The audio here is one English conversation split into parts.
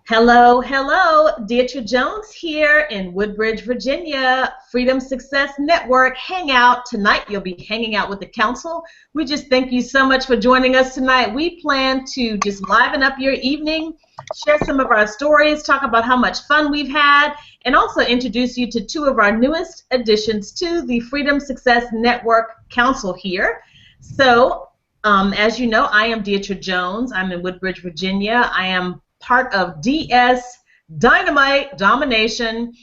Hello, hello, Deidre Jones here in Woodbridge, Virginia, Freedom Success Network Hangout. Tonight you'll be hanging out with the council. We just thank you so much for joining us tonight. We plan to just liven up your evening, share some of our stories, talk about how much fun we've had, and also introduce you to two of our newest additions to the Freedom Success Network Council here. So, as you know, I am Deidre Jones. I'm in Woodbridge, Virginia. I am part of DS Domination.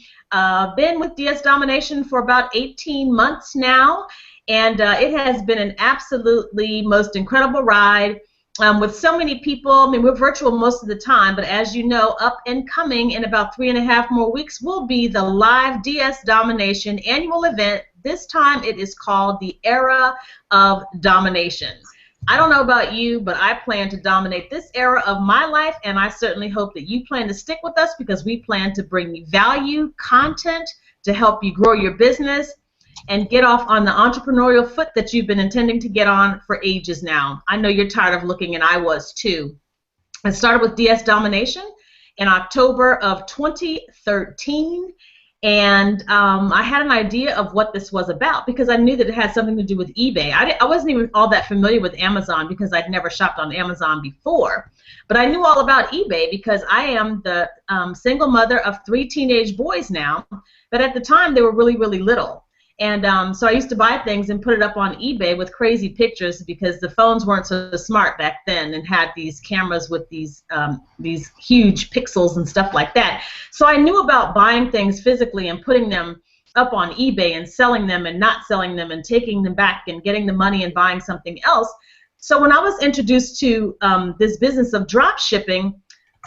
Been with DS Domination for about 18 months now, and it has been an absolutely most incredible ride with so many people. I mean, we're virtual most of the time, but as you know, up and coming in about 3.5 more weeks will be the live DS Domination annual event. This time it is called the Era of Domination. I don't know about you, but I plan to dominate this era of my life, and I certainly hope that you plan to stick with us because we plan to bring you value, content to help you grow your business and get off on the entrepreneurial foot that you've been intending to get on for ages now. I know you're tired of looking, and I was too. I started with DS Domination in October of 2013. And I had an idea of what this was about because I knew that it had something to do with eBay. I wasn't even all that familiar with Amazon because I'd never shopped on Amazon before. But I knew all about eBay because I am the single mother of 3 teenage boys now. But at the time, they were really, really little. And so I used to buy things and put it up on eBay with crazy pictures because the phones weren't so smart back then and had these cameras with these huge pixels and stuff like that. So I knew about buying things physically and putting them up on eBay and selling them and not selling them and taking them back and getting the money and buying something else. So when I was introduced to this business of drop shipping,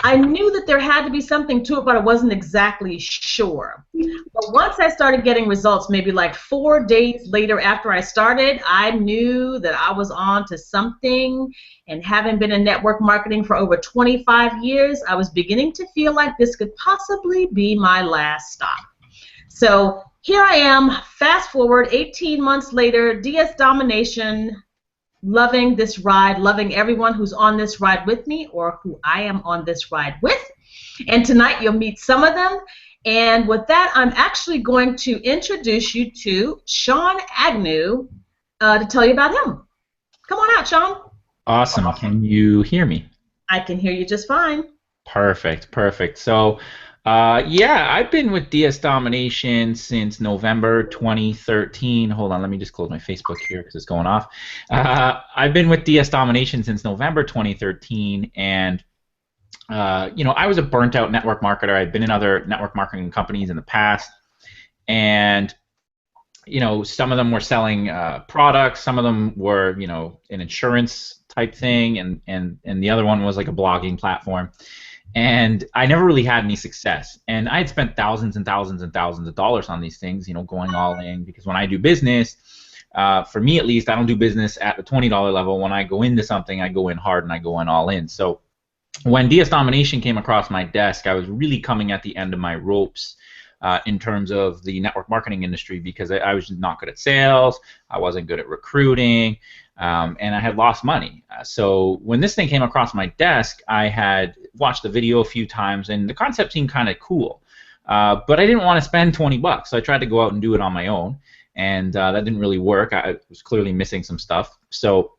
I knew that there had to be something to it, but I wasn't exactly sure. But once I started getting results, maybe like 4 days later after I started, I knew that I was on to something. And having been in network marketing for over 25 years, I was beginning to feel like this could possibly be my last stop. So here I am, fast forward 18 months later, DS Domination, loving this ride, loving everyone who's on this ride with me or who I am on this ride with. And tonight you'll meet some of them. And with that, I'm actually going to introduce you to Sean Agnew to tell you about him. Come on out, Sean. Awesome. Can you hear me? I can hear you just fine. Perfect, perfect. So, yeah, I've been with DS Domination since November 2013. Hold on, let me just close my Facebook here because it's going off. I've been with DS Domination since November 2013, and you know, I was a burnt-out network marketer. I'd been in other network marketing companies in the past, and you know, some of them were selling products, some of them were, you know, an insurance type thing, and the other one was like a blogging platform. And I never really had any success. And I had spent thousands and thousands and thousands of dollars on these things, you know, going all in. Because when I do business, for me at least, I don't do business at the $20 level. When I go into something, I go in hard and I go in all in. So when DS Domination came across my desk, I was really coming at the end of my ropes in terms of the network marketing industry because I was not good at sales, I wasn't good at recruiting, and I had lost money. So when this thing came across my desk, I had watched the video a few times, and the concept seemed kind of cool. But I didn't want to spend 20 bucks, so I tried to go out and do it on my own, and that didn't really work. I was clearly missing some stuff. So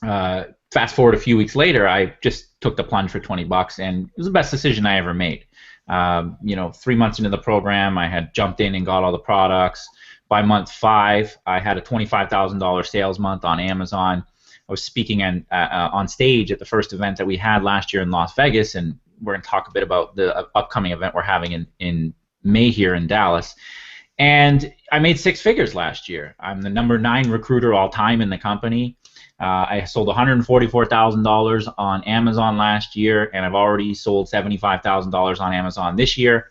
fast forward a few weeks later, I just took the plunge for 20 bucks, and it was the best decision I ever made. You know, 3 months into the program, I had jumped in and got all the products. By month 5, I had a $25,000 sales month on Amazon. I was speaking on stage at the first event that we had last year in Las Vegas, and we're going to talk a bit about the upcoming event we're having in May here in Dallas. And I made 6 figures last year. I'm the number 9 recruiter all time in the company. I sold $144,000 on Amazon last year, and I've already sold $75,000 on Amazon this year.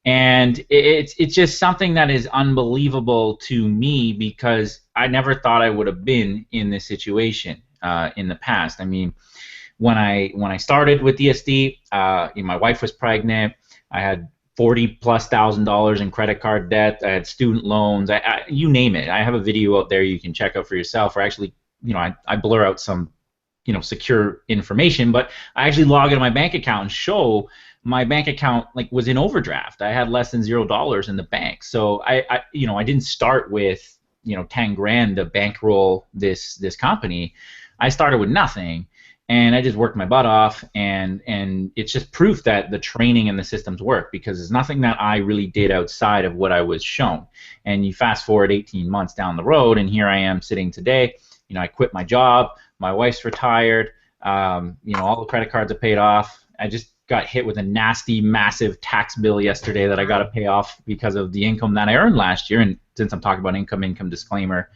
And it's just something that is unbelievable to me because I never thought I would have been in this situation in the past. I mean, when I started with DSD, my wife was pregnant. I had $40,000+ in credit card debt. I had student loans. You name it. I have a video out there you can check out for yourself. Or actually, you know, I blur out some secure information, but I actually log into my bank account and show my bank account like was in overdraft. I had less than $0 in the bank. So I didn't start with 10 grand to bankroll this company. I started with nothing, and I just worked my butt off, and it's just proof that the training and the systems work, because there's nothing that I really did outside of what I was shown. And you fast forward 18 months down the road, and here I am sitting today. I quit my job. My wife's retired. All the credit cards are paid off. I just got hit with a nasty, massive tax bill yesterday that I got to pay off because of the income that I earned last year. And since I'm talking about income disclaimer,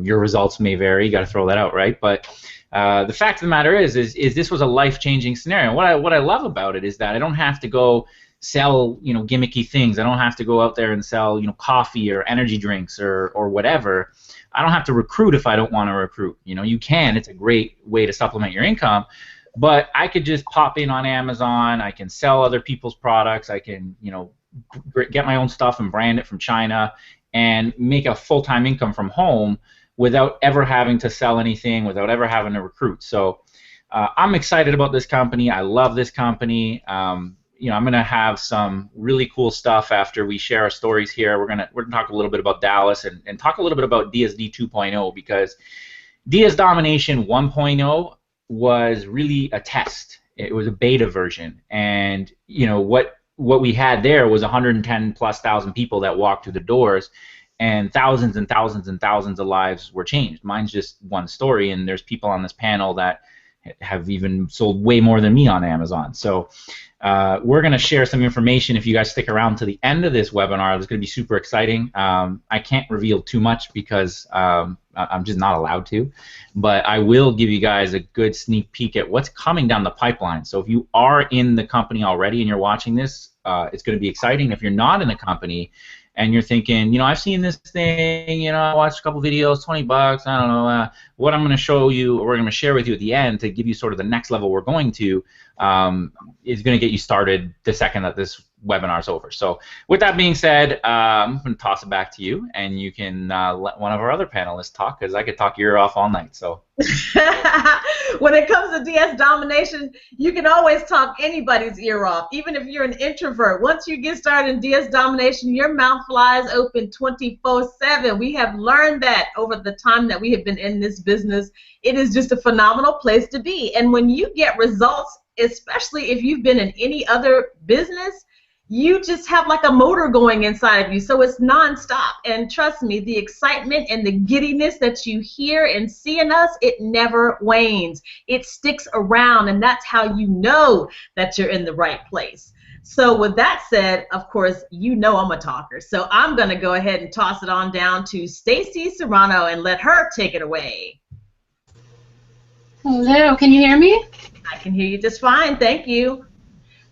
your results may vary. You got to throw that out, right? But the fact of the matter is this was a life-changing scenario. What I love about it is that I don't have to go sell gimmicky things. I don't have to go out there and sell coffee or energy drinks or whatever. I don't have to recruit if I don't want to recruit. You can. It's a great way to supplement your income. But I could just pop in on Amazon. I can sell other people's products. I can, get my own stuff and brand it from China and make a full-time income from home without ever having to sell anything, without ever having to recruit. So I'm excited about this company. I love this company. I'm going to have some really cool stuff after we share our stories here. We're gonna talk a little bit about Dallas and talk a little bit about DSD 2.0, because DS Domination 1.0 was really a test. It was a beta version, and what we had there was 110,000+ people that walked through the doors, and thousands and thousands and thousands of lives were changed. Mine's just one story, and there's people on this panel that have even sold way more than me on Amazon. So we're going to share some information. If you guys stick around to the end of this webinar, it's going to be super exciting. I can't reveal too much because I'm just not allowed to, but I will give you guys a good sneak peek at what's coming down the pipeline. So if you are in the company already and you're watching this, it's going to be exciting. If you're not in the company and you're thinking, I've seen this thing, I watched a couple videos, $20, I don't know, what I'm going to show you, or we're going to share with you at the end to give you sort of the next level we're going to, is going to get you started the second that this webinar is over. So with that being said, I'm going to toss it back to you, and you can let one of our other panelists talk, because I could talk your ear off all night. So when it comes to DS Domination, you can always talk anybody's ear off, even if you're an introvert. Once you get started in DS Domination, your mouth flies open 24/7. We have learned that over the time that we have been in this business. It is just a phenomenal place to be. And when you get results, especially if you've been in any other business, you just have like a motor going inside of you, so it's nonstop. And trust me, the excitement and the giddiness that you hear and see in us, it never wanes. It sticks around, and that's how you know that you're in the right place. So with that said, of course, I'm a talker, so I'm going to go ahead and toss it on down to Stacy Serrano and let her take it away. Hello, can you hear me? I can hear you just fine, thank you.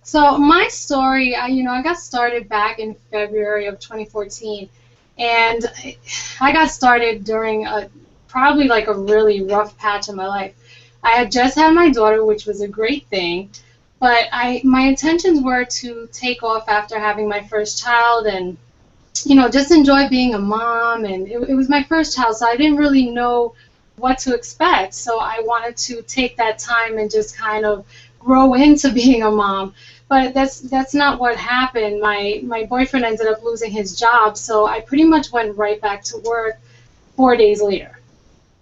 So my story, I got started back in February of 2014, and I got started during probably like a really rough patch in my life. I had just had my daughter, which was a great thing, but my intentions were to take off after having my first child and, just enjoy being a mom, and it was my first child, so I didn't really know what to expect. So I wanted to take that time and just kind of grow into being a mom. But that's not what happened. My boyfriend ended up losing his job, so I pretty much went right back to work 4 days later.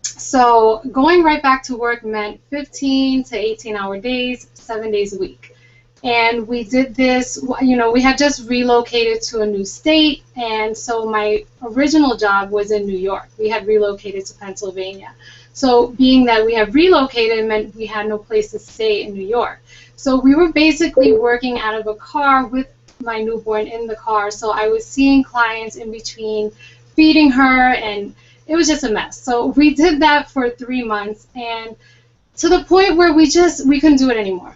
So going right back to work meant 15 to 18-hour days, 7 days a week. And we did this, we had just relocated to a new state, and so my original job was in New York. We had relocated to Pennsylvania. So being that we had relocated meant we had no place to stay in New York. So we were basically working out of a car with my newborn in the car. So I was seeing clients in between, feeding her, and it was just a mess. So we did that for 3 months, and to the point where we couldn't do it anymore.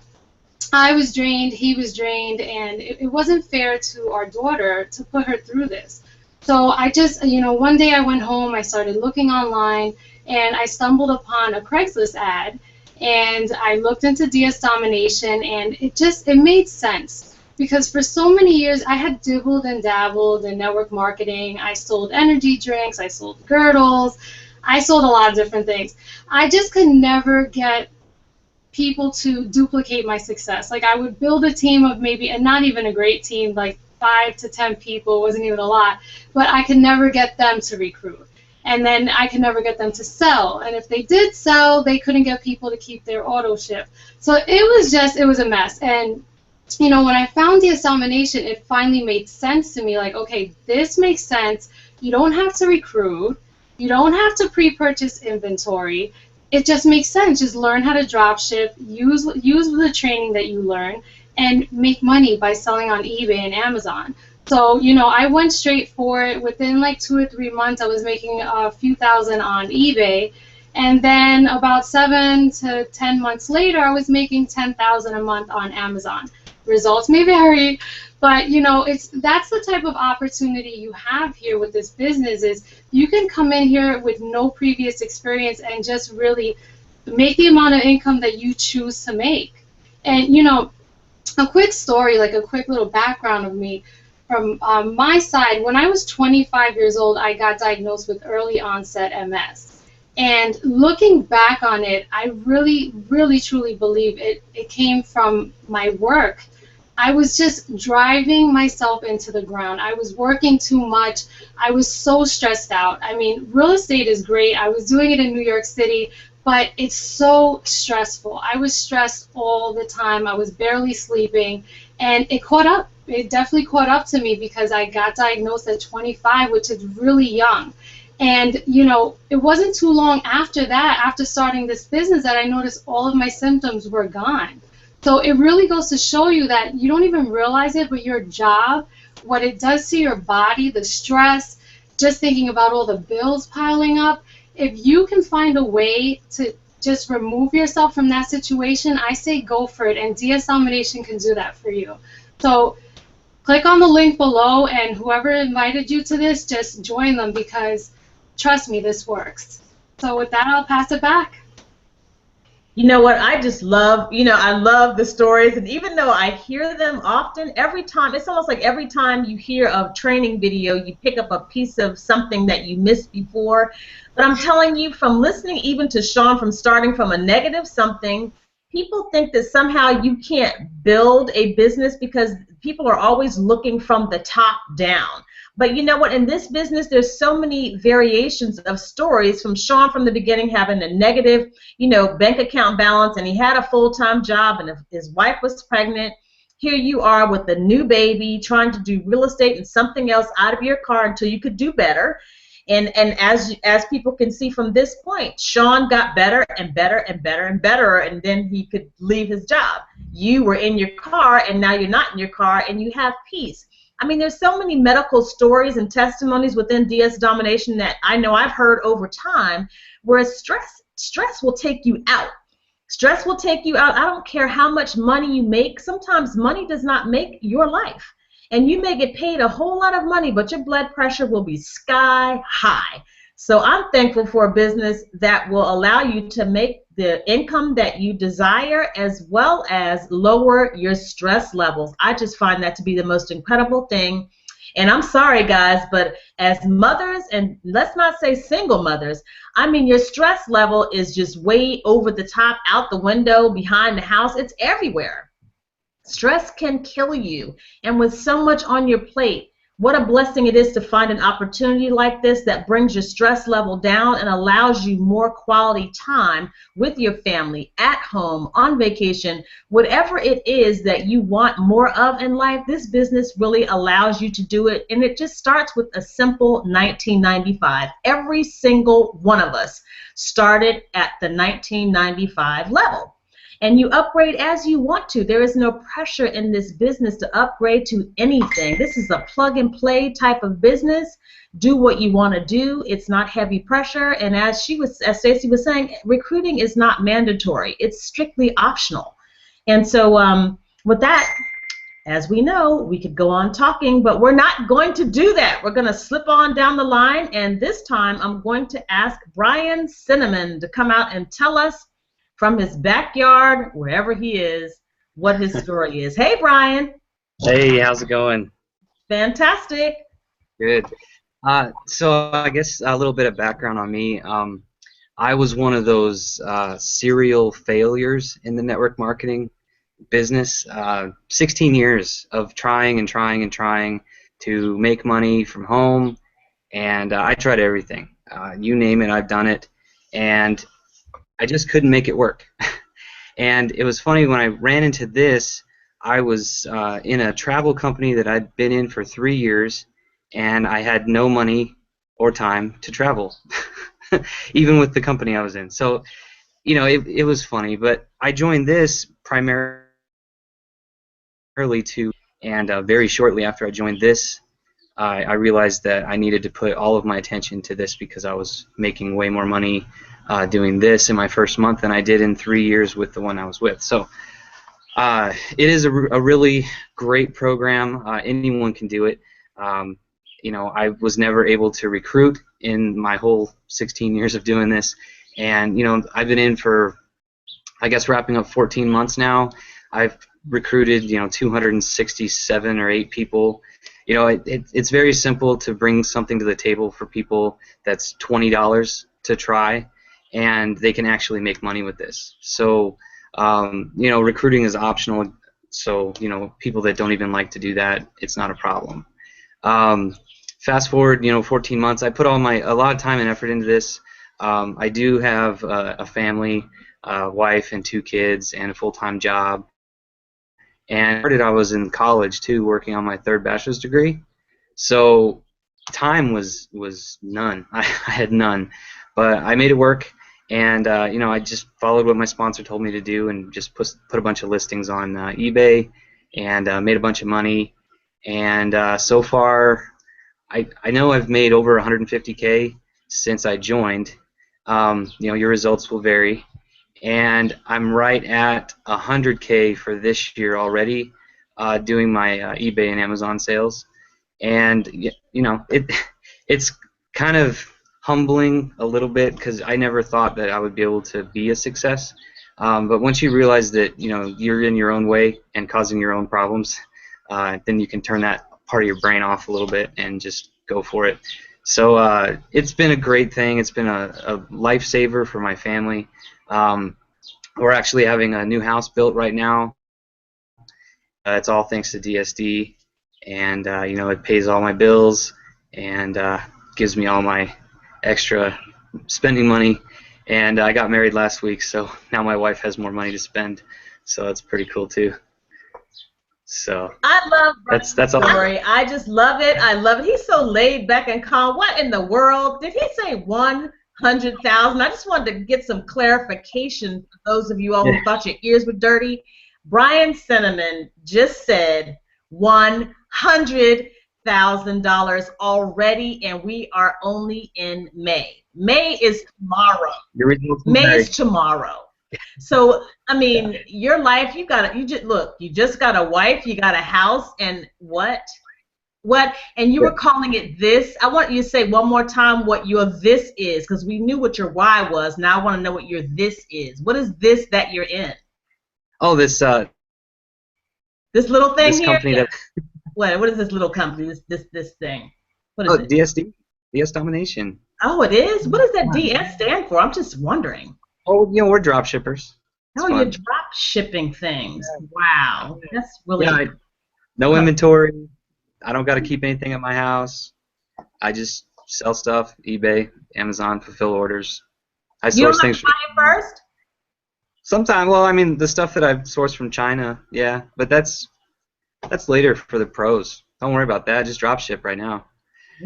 I was drained, he was drained, and it wasn't fair to our daughter to put her through this. So I just, one day I went home, I started looking online, and I stumbled upon a Craigslist ad, and I looked into DS Domination, and it made sense. Because for so many years, I had dibbled and dabbled in network marketing. I sold energy drinks, I sold girdles, I sold a lot of different things. I just could never get people to duplicate my success. Like I would build a team of maybe, and not even a great team, like 5 to 10 people, wasn't even a lot, but I could never get them to recruit. And then I could never get them to sell. And if they did sell, they couldn't get people to keep their auto ship. So it was a mess. And you know, when I found DS Domination, it finally made sense to me. Like, okay, this makes sense. You don't have to recruit. You don't have to pre-purchase inventory. It just makes sense. Just learn how to drop ship, use the training that you learn, and make money by selling on eBay and Amazon. So, you know, I went straight for it. Within like 2 or 3 months, I was making a few thousand on eBay. And then about 7 to 10 months later, I was making $10,000 a month on Amazon. Results may vary, but you know, that's the type of opportunity you have here with this business. Is you can come in here with no previous experience and just really make the amount of income that you choose to make. And you know, a quick story, like a quick little background of me from my side. When I was 25 years old, I got diagnosed with early onset MS. And looking back on it, I really, really, truly believe it came from my work. I was just driving myself into the ground. I was working too much. I was so stressed out. I mean, real estate is great. I was doing it in New York City, but it's so stressful. I was stressed all the time. I was barely sleeping, and it caught up. It definitely caught up to me because I got diagnosed at 25, which is really young. And, you know, it wasn't too long after that, after starting this business, that I noticed all of my symptoms were gone. So it really goes to show you that you don't even realize it, but your job, what it does to your body, the stress, just thinking about all the bills piling up, if you can find a way to just remove yourself from that situation, I say go for it, and DS Domination can do that for you. So click on the link below, and whoever invited you to this, just join them, because trust me, this works. So with that, I'll pass it back. You know what, I just love, you know, I love the stories, and even though I hear them often, every time, it's almost like every time you hear a training video, you pick up a piece of something that you missed before. But I'm telling you, from listening even to Sean, from starting from a negative something, people think that somehow you can't build a business because people are always looking from the top down. But you know what, in this business, there's so many variations of stories, from Sean from the beginning having a negative, you know, bank account balance, and he had a full-time job, and his wife was pregnant. Here you are with a new baby, trying to do real estate and something else out of your car until you could do better. And as people can see from this point, Sean got better and better and better and better, and then he could leave his job. You were in your car, and now you're not in your car, and you have peace. I mean, there's so many medical stories and testimonies within DS Domination that I know I've heard over time, where stress will take you out. Stress will take you out. I don't care how much money you make. Sometimes money does not make your life. And you may get paid a whole lot of money, but your blood pressure will be sky high. So I'm thankful for a business that will allow you to make the income that you desire, as well as lower your stress levels. I just find that to be the most incredible thing. And I'm sorry, guys, but as mothers, and let's not say single mothers, I mean, your stress level is just way over the top, out the window, behind the house. It's everywhere. Stress can kill you. And with so much on your plate, what a blessing it is to find an opportunity like this that brings your stress level down and allows you more quality time with your family, at home, on vacation, whatever it is that you want more of in life. This business really allows you to do it, and it just starts with a simple 1995. Every single one of us started at the 1995 level. And you upgrade as you want to. There is no pressure in this business to upgrade to anything. This is a plug-and-play type of business. Do what you want to do. It's not heavy pressure. And as Stacey was saying, recruiting is not mandatory. It's strictly optional. And so with that, as we know, we could go on talking, but we're not going to do that. We're going to slip on down the line, and this time I'm going to ask Brian Cinnamon to come out and tell us from his backyard, wherever he is, what his story is. Hey, Brian. Hey, how's it going? Fantastic. Good. So I guess a little bit of background on me. I was one of those serial failures in the network marketing business. 16 years of trying and trying and trying to make money from home, and I tried everything. You name it, I've done it, and I just couldn't make it work. And it was funny when I ran into this. I was in a travel company that I'd been in for 3 years, and I had no money or time to travel, even with the company I was in. So, you know, it was funny. But I joined this primarily to, and very shortly after I joined this, I realized that I needed to put all of my attention to this because I was making way more money doing this in my first month than I did in 3 years with the one I was with. So it is a really great program. Anyone can do it. You know, I was never able to recruit in my whole 16 years of doing this, and you know, I've been in for, I guess, wrapping up 14 months now. I've recruited, you know, 267 or 8 people. You know, it's very simple to bring something to the table for people that's $20 to try, and they can actually make money with this. So, you know, recruiting is optional. So, you know, people that don't even like to do that, it's not a problem. Fast forward, you know, 14 months. I put a lot of time and effort into this. I do have a family, wife and 2 kids, and a full-time job. And I was in college too, working on my 3rd bachelor's degree. So time was none. I had none, but I made it work. And you know, I just followed what my sponsor told me to do, and just put a bunch of listings on eBay, and made a bunch of money. And so far, I know I've made over 150K since I joined. You know, your results will vary. And I'm right at 100K for this year already, doing my eBay and Amazon sales. And you know, it's kind of humbling a little bit because I never thought that I would be able to be a success. But once you realize that, you know, you're in your own way and causing your own problems, then you can turn that part of your brain off a little bit and just go for it. So it's been a great thing. It's been a lifesaver for my family. We're actually having a new house built right now. It's all thanks to DSD, and you know, it pays all my bills and gives me all my extra spending money. And I got married last week, so now my wife has more money to spend. So that's pretty cool too. So I love that's all. Story. I just love it. I love it. He's so laid back and calm. What in the world? Did he say 100,000? I just wanted to get some clarification for those of you all who thought your ears were dirty. Brian Cinnamon just said $100,000 already, and we are only in May. May is tomorrow. May is tomorrow. So, I mean, your life, you just got a wife, you got a house, and what? And you were calling it this. I want you to say one more time what your this is, because we knew what your why was. Now I want to know what your this is. What is this that you're in? Oh, this little thing this here. Company that What is this little company? This thing. What is it? DSD, DS Domination. Oh, it is. What does that DS stand for? I'm just wondering. Oh, you know, we're drop shippers. You're drop shipping things. Wow, that's really. Yeah, no inventory. I don't got to keep anything at my house. I just sell stuff, eBay, Amazon, fulfill orders. I source things. You don't have to buy it first? Sometimes, well, I mean, the stuff that I've sourced from China, yeah, but that's later for the pros. Don't worry about that. Just drop ship right now.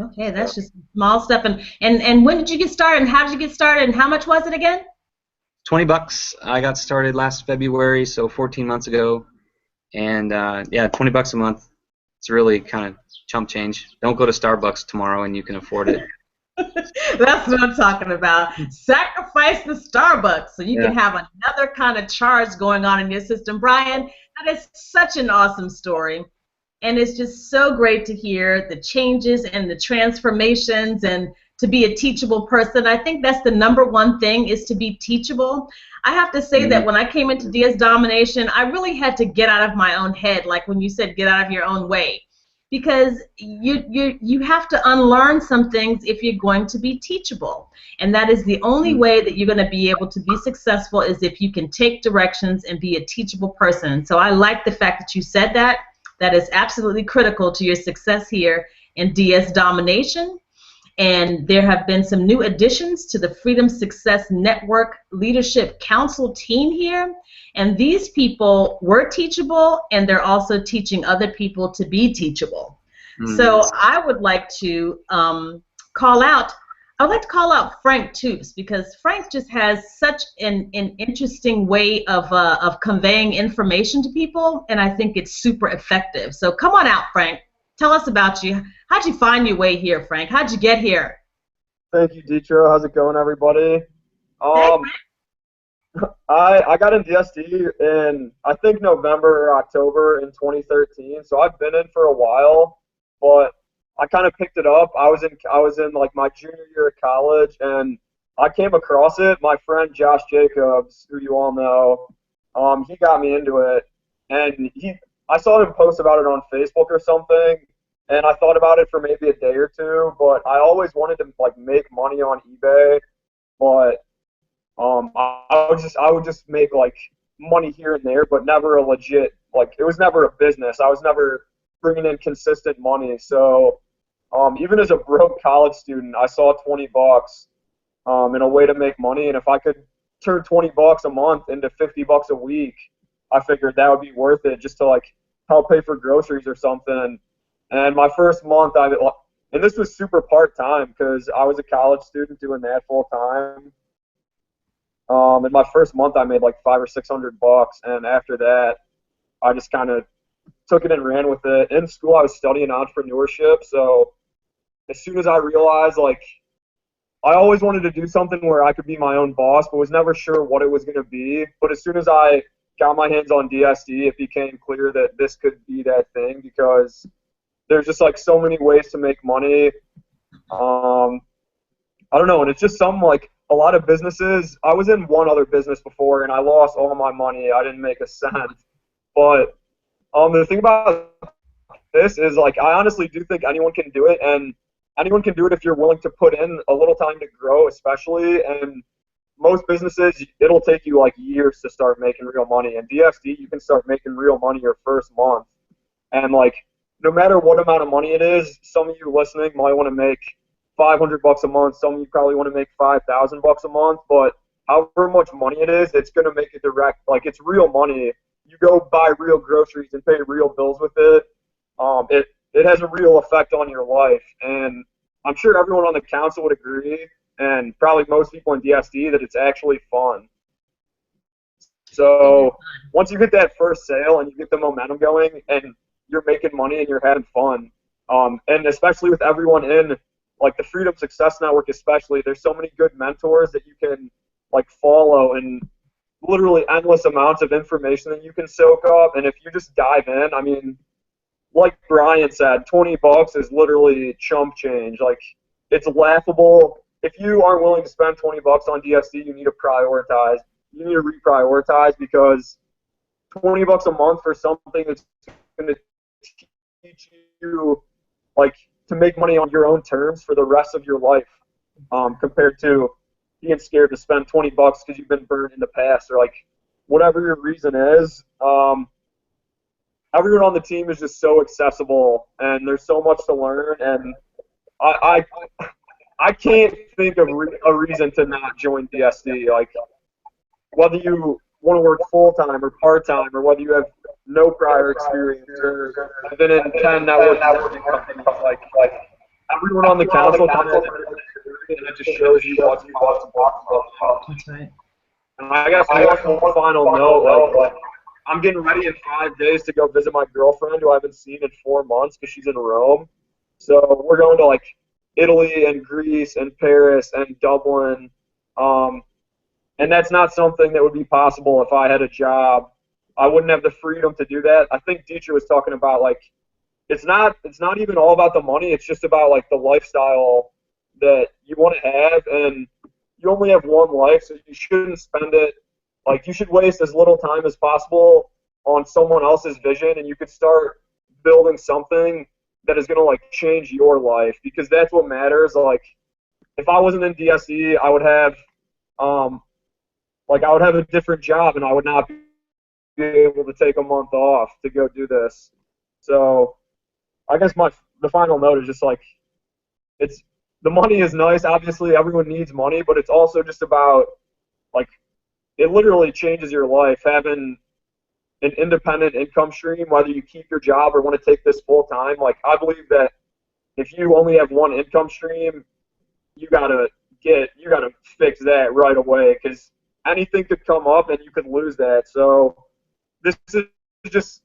Okay, that's just small stuff. And when did you get started? And how did you get started? And how much was it again? $20. I got started last February, so 14 months ago, and yeah, $20 a month. It's really kind of chump change. Don't go to Starbucks tomorrow, and you can afford it. That's what I'm talking about. Sacrifice the Starbucks so you can have another kind of charge going on in your system. Brian, that is such an awesome story. And it's just so great to hear the changes and the transformations and to be a teachable person. I think that's the #1 thing, is to be teachable. I have to say that when I came into DS Domination, I really had to get out of my own head, like when you said get out of your own way. because you have to unlearn some things if you're going to be teachable. And that is the only way that you're going to be able to be successful, is if you can take directions and be a teachable person. So I like the fact that you said that. That is absolutely critical to your success here in DS Domination. And there have been some new additions to the Freedom Success Network Leadership Council team here. And these people were teachable, and they're also teaching other people to be teachable. So I would like to call out Frank Toops, because Frank just has such an interesting way of conveying information to people, and I think it's super effective. So come on out, Frank. Tell us about you. How'd you find your way here, Frank? How'd you get here? Thank you, Deetra. How's it going, everybody? Hey, I got in DSD in, I think, November or October in 2013, so I've been in for a while, but I kind of picked it up. I was in like my junior year of college, and I came across it. My friend Josh Jacobs, who you all know, he got me into it, and I saw him post about it on Facebook or something, and I thought about it for maybe a day or two, but I always wanted to like make money on eBay, but I would just make like money here and there, but never a legit, like it was never a business. I was never bringing in consistent money. So even as a broke college student, I saw $20 in a way to make money, and if I could turn $20 a month into $50 a week, I figured that would be worth it, just to like help pay for groceries or something. And my first month, and this was super part-time because I was a college student doing that full-time. And my first month, I made like $500 or $600, and after that, I just kind of took it and ran with it. In school, I was studying entrepreneurship, so as soon as I realized, like, I always wanted to do something where I could be my own boss, but was never sure what it was going to be. But as soon as I got my hands on DSD, it became clear that this could be that thing, because there's just like so many ways to make money. I don't know, and it's just some like a lot of businesses. I was in one other business before, and I lost all my money. I didn't make a cent. But the thing about this is, like, I honestly do think anyone can do it, and anyone can do it if you're willing to put in a little time to grow, especially. And most businesses, it'll take you like years to start making real money. And DSD, you can start making real money your first month. And like, no matter what amount of money it is, some of you listening might want to make $500 a month. Some of you probably want to make $5,000 a month. But however much money it is, it's going to make it direct. Like, it's real money. You go buy real groceries and pay real bills with it. It has a real effect on your life. And I'm sure everyone on the council would agree, and probably most people in DSD, that it's actually fun. So once you get that first sale and you get the momentum going and you're making money and you're having fun, and especially with everyone in like the Freedom Success Network, especially, there's so many good mentors that you can like follow, and literally endless amounts of information that you can soak up. And if you just dive in, I mean, like Brian said, $20 is literally chump change. Like, it's laughable. If you aren't willing to spend $20 on DSD, you need to prioritize. You need to reprioritize, because $20 a month for something that's going to teach you, like, to make money on your own terms for the rest of your life, compared to being scared to spend $20 because you've been burned in the past, or like whatever your reason is. Everyone on the team is just so accessible, and there's so much to learn, and I can't think of a reason to not join DSD. Like, whether you want to work full-time or part-time, or whether you have no prior experience, or have been in 10 networking companies, like everyone on the council kind of, and it just shows you what's possible. That's right. And I guess one final note, like, I'm getting ready in 5 days to go visit my girlfriend, who I haven't seen in 4 months because she's in Rome. So we're going to like Italy and Greece and Paris and Dublin. And that's not something that would be possible if I had a job. I wouldn't have the freedom to do that. I think Deetra was talking about, like, it's not even all about the money. It's just about like the lifestyle that you want to have, and you only have one life, so you shouldn't spend it. Like, you should waste as little time as possible on someone else's vision, and you could start building something that is gonna like change your life, because that's what matters. Like, if I wasn't in DSE, I would have I would have a different job, and I would not be able to take a month off to go do this. So I guess the final note is just like, the money is nice. Obviously, everyone needs money, but it's also just about, like, it literally changes your life having an independent income stream, whether you keep your job or want to take this full time. Like, I believe that if you only have one income stream, you gotta fix that right away, because anything could come up and you could lose that. So this is just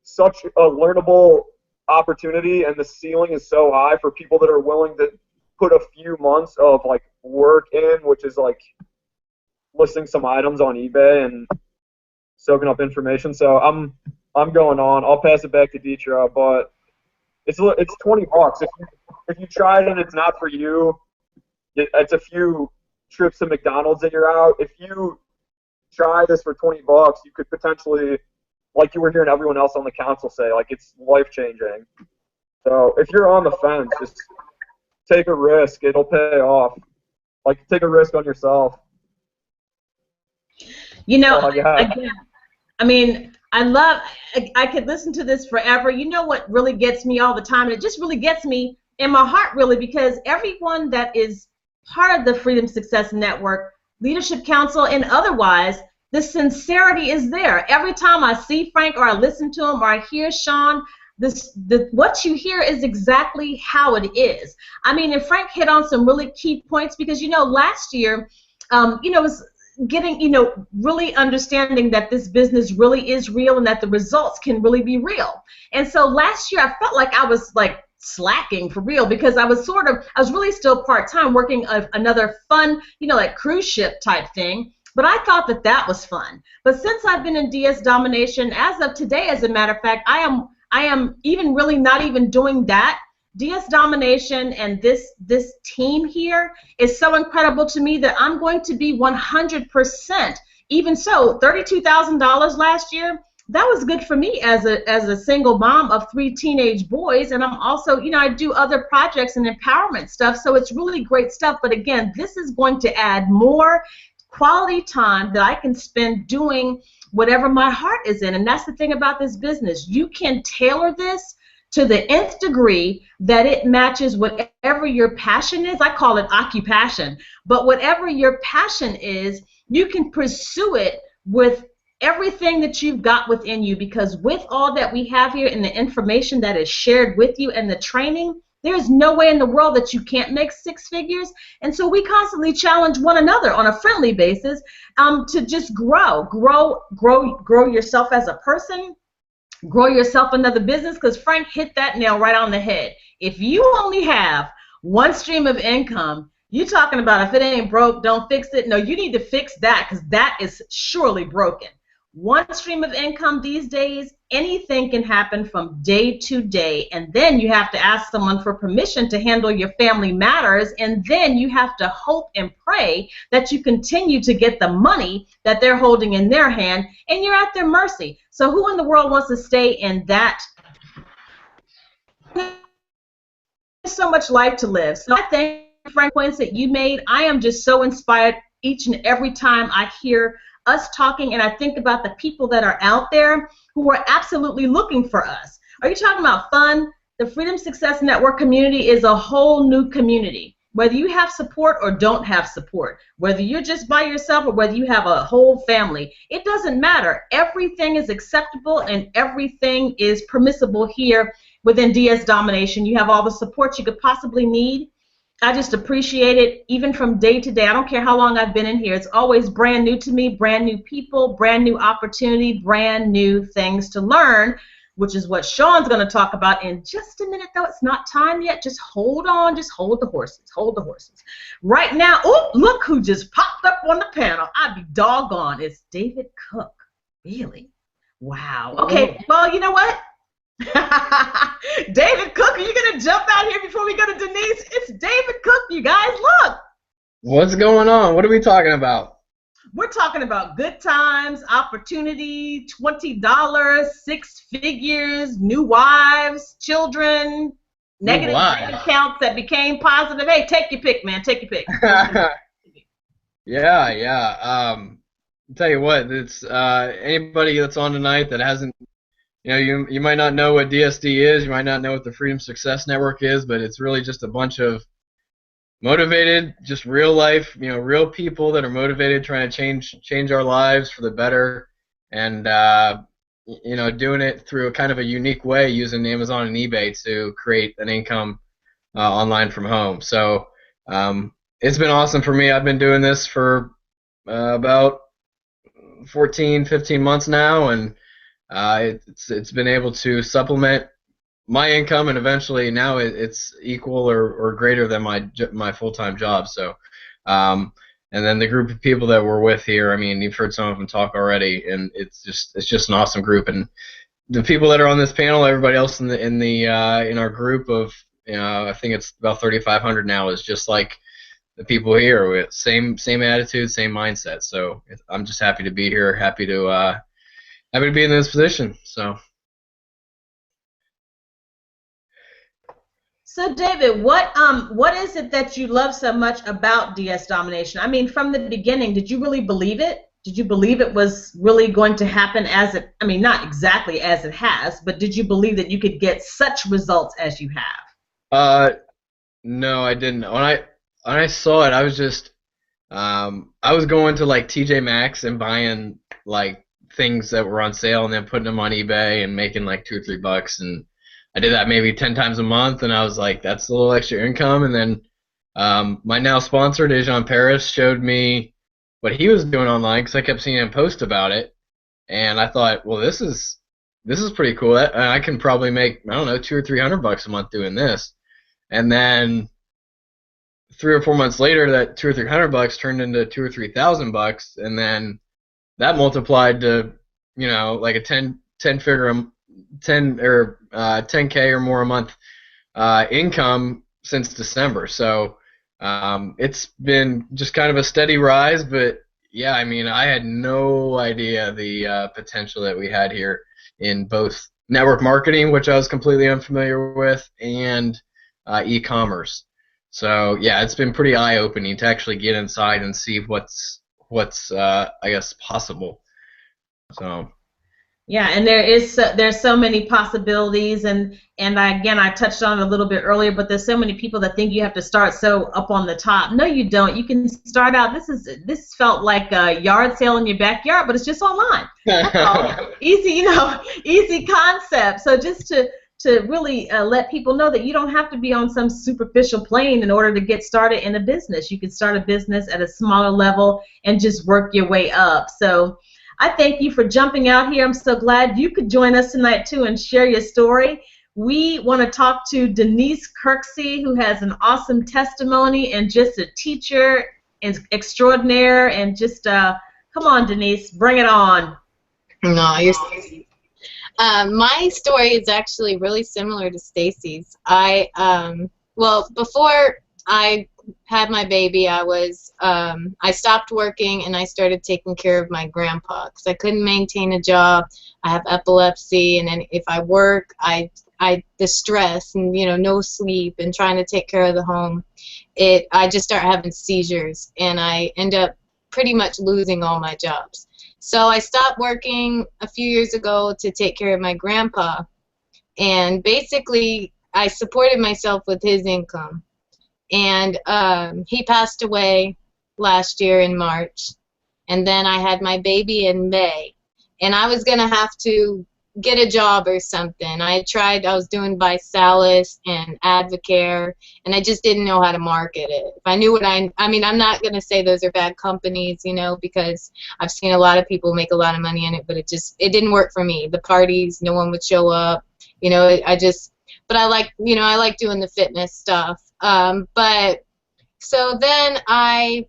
such a learnable opportunity, and the ceiling is so high for people that are willing to put a few months of like work in, which is like listing some items on eBay and soaking up information. So I'm going on. I'll pass it back to Deetra, but it's $20. If you try it and it's not for you, it's a few trips to McDonald's and you're out. If you try this for $20, you could potentially, like you were hearing everyone else on the council say, like, it's life-changing. So if you're on the fence, just take a risk. It'll pay off. Like, take a risk on yourself. You know, again, I mean, I could listen to this forever. You know what really gets me all the time, and it just really gets me in my heart, really, because everyone that is part of the Freedom Success Network, Leadership Council, and otherwise, the sincerity is there. Every time I see Frank or I listen to him or I hear Sean, what you hear is exactly how it is. I mean, and Frank hit on some really key points, because, you know, last year, you know, it was getting, you know, really understanding that this business really is real and that the results can really be real. And so last year I felt like I was like slacking for real, because I was really still part-time working another fun, you know, like cruise ship type thing. But I thought that was fun. But since I've been in DS Domination, as of today, as a matter of fact, I am even really not even doing that. DS Domination and this team here is so incredible to me that I'm going to be 100%. Even so, $32,000 last year, that was good for me as a single mom of 3 teenage boys, and I'm also, you know, I do other projects and empowerment stuff, so it's really great stuff. But again, this is going to add more quality time that I can spend doing whatever my heart is in, and that's the thing about this business. You can tailor this to the nth degree that it matches whatever your passion is. I call it occupation, but whatever your passion is, you can pursue it with everything that you've got within you, because with all that we have here and the information that is shared with you and the training, there's no way in the world that you can't make 6 figures. And so we constantly challenge one another on a friendly basis to just grow yourself as a person, grow yourself another business, because Frank hit that nail right on the head. If you only have one stream of income, you're talking about if it ain't broke, don't fix it. No, you need to fix that, because that is surely broken. One stream of income these days, anything can happen from day to day, and then you have to ask someone for permission to handle your family matters, and then you have to hope and pray that you continue to get the money that they're holding in their hand, and you're at their mercy. So who in the world wants to stay in that? There's so much life to live. So I thank you, Frank, points that you made. I am just so inspired each and every time I hear us talking, and I think about the people that are out there who are absolutely looking for us. Are you talking about fun? The Freedom Success Network community is a whole new community. Whether you have support or don't have support, whether you're just by yourself or whether you have a whole family, it doesn't matter. Everything is acceptable and everything is permissible here within DS Domination. You have all the support you could possibly need. I just appreciate it, even from day to day. I don't care how long I've been in here. It's always brand new to me, brand new people, brand new opportunity, brand new things to learn, which is what Sean's going to talk about in just a minute, though. It's not time yet. Just hold on. Just hold the horses. Hold the horses. Right now, oh, look who just popped up on the panel. I'd be doggone. It's David Cook. Really? Wow. Okay, well, you know what? David Cook, are you going to jump out here before we go to Denise? It's David Cook, you guys. Look. What's going on? What are we talking about? We're talking about good times, opportunity, $20, six figures, new wives, children, negative bank accounts that became positive. Hey, take your pick, man. Take your pick. Yeah, yeah. Tell you what, it's anybody that's on tonight that hasn't, you might not know what DSD is, you might not know what the Freedom Success Network is, but it's really just a bunch of motivated, just real life, real people that are motivated, trying to change our lives for the better, and doing it through a kind of a unique way, using Amazon and eBay to create an income online from home. So it's been awesome for me. I've been doing this for about 14, 15 months now, and it's been able to supplement my income, and eventually now it's equal or greater than my full-time job. So, and then the group of people that we're with here, I mean, you've heard some of them talk already, and it's just an awesome group. And the people that are on this panel, everybody else in our group of, I think it's about 3,500 now, is just like the people here with same attitude, same mindset. So I'm just happy to be here, happy to be in this position. So David, what is it that you love so much about DS Domination? I mean, from the beginning, did you really believe it? Did you believe it was really going to happen not exactly as it has, but did you believe that you could get such results as you have? No, I didn't. When I saw it, I was just I was going to like TJ Maxx and buying like things that were on sale and then putting them on eBay and making like $2 or $3, and I did that maybe 10 times a month, and I was like, that's a little extra income. And then my now sponsor, Dejan Paris, showed me what he was doing online because I kept seeing him post about it, and I thought, well, this is pretty cool. I can probably make, I don't know, $200 or $300 a month doing this. And then 3 or 4 months later, that $200 or $300 turned into $2,000 or $3,000, and then that multiplied to, like a 10K or more a month income since December. So it's been just kind of a steady rise, but yeah, I mean, I had no idea the potential that we had here in both network marketing, which I was completely unfamiliar with, and e-commerce. So yeah, it's been pretty eye-opening to actually get inside and see what's I guess possible. So. Yeah, and there's so many possibilities, and I touched on it a little bit earlier, but there's so many people that think you have to start so up on the top. No, you don't. You can start out. This felt like a yard sale in your backyard, but it's just online. That's all. Easy, easy concept. So just to really let people know that you don't have to be on some superficial plane in order to get started in a business. You can start a business at a smaller level and just work your way up. So I thank you for jumping out here. I'm so glad you could join us tonight, too, and share your story. We want to talk to Denise Kirksey, who has an awesome testimony and just a teacher extraordinaire. And just, come on, Denise, bring it on. No, you're my story is actually really similar to Stacy's. Well, before I had my baby, I stopped working and I started taking care of my grandpa because I couldn't maintain a job. I have epilepsy, and then if I work, the stress and no sleep and trying to take care of the home, I just start having seizures, and I end up pretty much losing all my jobs. So I stopped working a few years ago to take care of my grandpa, and basically I supported myself with his income. And he passed away last year in March, and then I had my baby in May, and I was going to have to get a job or something. I was doing ViSalus and Advocare, and I just didn't know how to market it. If I knew what I mean, I'm not going to say those are bad companies, because I've seen a lot of people make a lot of money in it, but it didn't work for me. The parties, no one would show up, but I like doing the fitness stuff. But so then my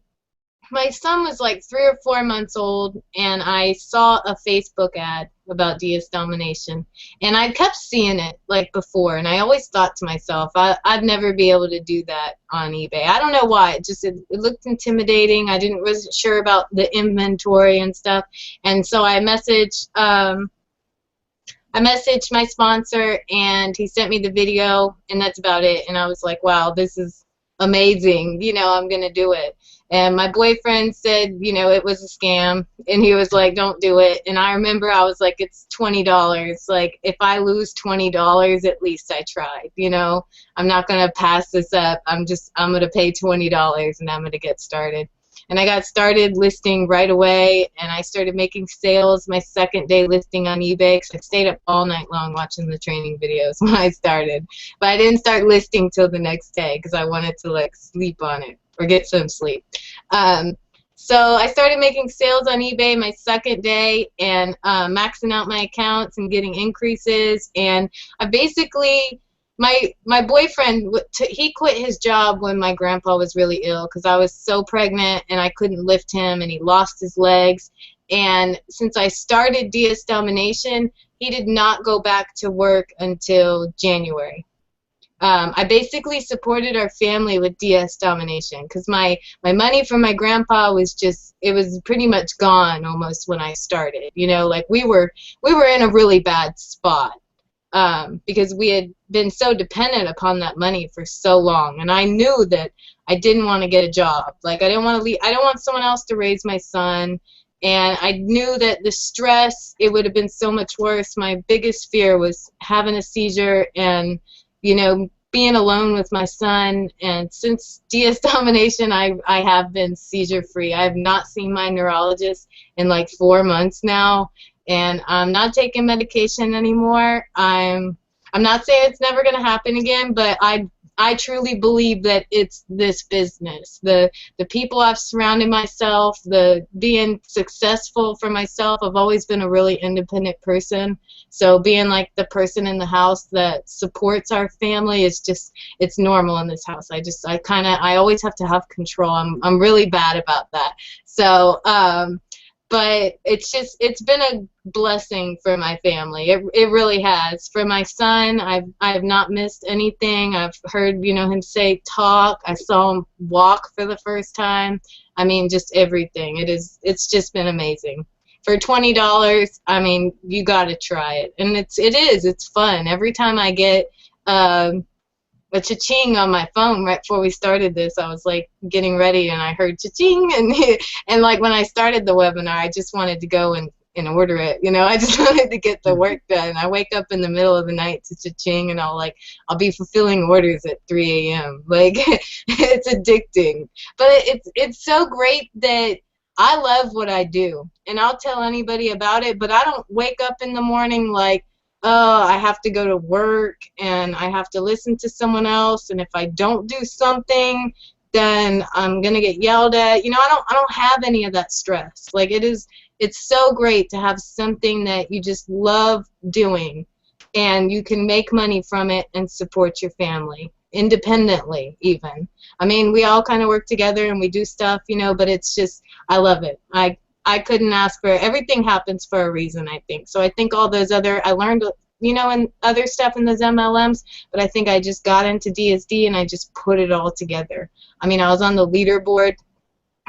son was like 3 or 4 months old, and I saw a Facebook ad about DS Domination, and I kept seeing it like before, and I always thought to myself, I'd never be able to do that on eBay. I don't know why. It looked intimidating. Wasn't sure about the inventory and stuff, and so I messaged my sponsor, and he sent me the video, and that's about it. And I was like, wow, this is amazing. You know, I'm gonna do it. And my boyfriend said, you know, it was a scam, and he was like, don't do it. And I remember I was like, it's $20. Like, if I lose $20, at least I tried. You know, I'm not gonna pass this up. I'm gonna pay $20, and I'm gonna get started. And I got started listing right away, and I started making sales my second day listing on eBay, because I stayed up all night long watching the training videos when I started. But I didn't start listing till the next day, because I wanted to like sleep on it or get some sleep. So I started making sales on eBay my second day, and maxing out my accounts and getting increases. And I basically, my boyfriend, he quit his job when my grandpa was really ill, because I was so pregnant and I couldn't lift him, and he lost his legs. And since I started DS Domination, he did not go back to work until January. I basically supported our family with DS Domination, because my money from my grandpa was it was pretty much gone almost when I started. You know, like we were in a really bad spot. Because we had been so dependent upon that money for so long, and I knew that I didn't want to get a job. Like, I didn't want to leave. I don't want someone else to raise my son, and I knew that the stress, it would have been so much worse. My biggest fear was having a seizure and, you know, being alone with my son. And since DS Domination, I have been seizure free. I have not seen my neurologist in like 4 months now. And I'm not taking medication anymore. I'm not saying it's never going to happen again, but I truly believe that it's this business. The people I've surrounded myself, the being successful for myself. I've always been a really independent person. So being like the person in the house that supports our family is just, it's normal in this house. I always have to have control. I'm really bad about that. So, but it's been a blessing for my family. It really has. For my son, I've not missed anything. I've heard, you know, him say talk. I saw him walk for the first time. I mean, just everything. It's just been amazing. For $20, I mean, you got to try it. And it's fun. Every time I get a cha-ching on my phone right before we started this, I was like getting ready, and I heard cha-ching, and like when I started the webinar, I just wanted to go and order it. You know, I just wanted to get the work done. I wake up in the middle of the night to cha-ching, and I'll be fulfilling orders at 3 a.m. Like, it's addicting, but it's so great that I love what I do, and I'll tell anybody about it. But I don't wake up in the morning like, oh, I have to go to work and I have to listen to someone else, and if I don't do something, then I'm gonna get yelled at. You know, I don't have any of that stress. Like, it's so great to have something that you just love doing, and you can make money from it and support your family independently even. I mean, we all kind of work together and we do stuff, you know, but it's just, I love it. I couldn't ask for it. Everything happens for a reason, I think. So I think all those I learned, you know, and other stuff in those MLMs, but I think I just got into DSD and I just put it all together. I mean, I was on the leaderboard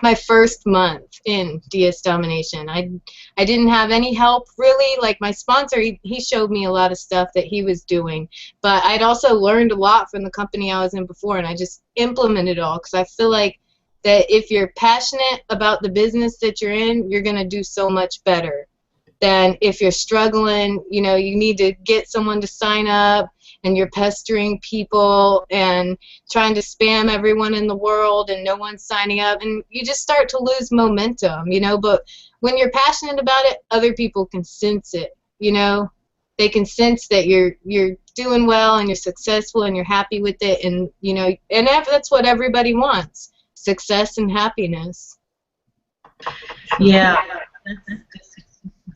my first month in DS Domination. I didn't have any help, really. Like, my sponsor, he showed me a lot of stuff that he was doing, but I'd also learned a lot from the company I was in before, and I just implemented it all, because I feel like that if you're passionate about the business that you're in, you're going to do so much better than if you're struggling. You know, you need to get someone to sign up, and you're pestering people and trying to spam everyone in the world, and no one's signing up, and you just start to lose momentum, you know. But when you're passionate about it, other people can sense it, you know. They can sense that you're doing well and you're successful and you're happy with it, and, you know, and that's what everybody wants. Success and happiness. Yeah.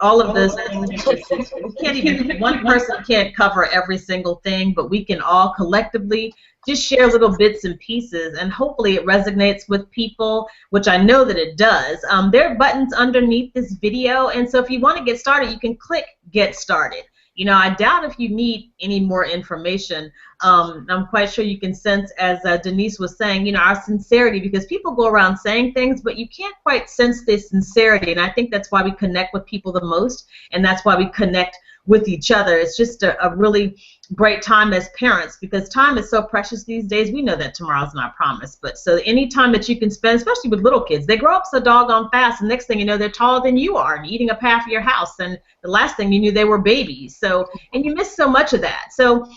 all of those things. We can't even, one person can't cover every single thing, but we can all collectively just share little bits and pieces, and hopefully it resonates with people, which I know that it does. There are buttons underneath this video, and so if you want to get started, you can click Get Started. You know, I doubt if you need any more information. I'm quite sure you can sense, as Denise was saying, you know, our sincerity, because people go around saying things, but you can't quite sense their sincerity, and I think that's why we connect with people the most, and that's why we connect with each other. It's just a really great time as parents, because time is so precious these days. We know that tomorrow's not promised, but so any time that you can spend, especially with little kids, they grow up so doggone fast, and next thing you know, they're taller than you are and eating up half of your house, and the last thing you knew, they were babies. So, and you miss so much of that. So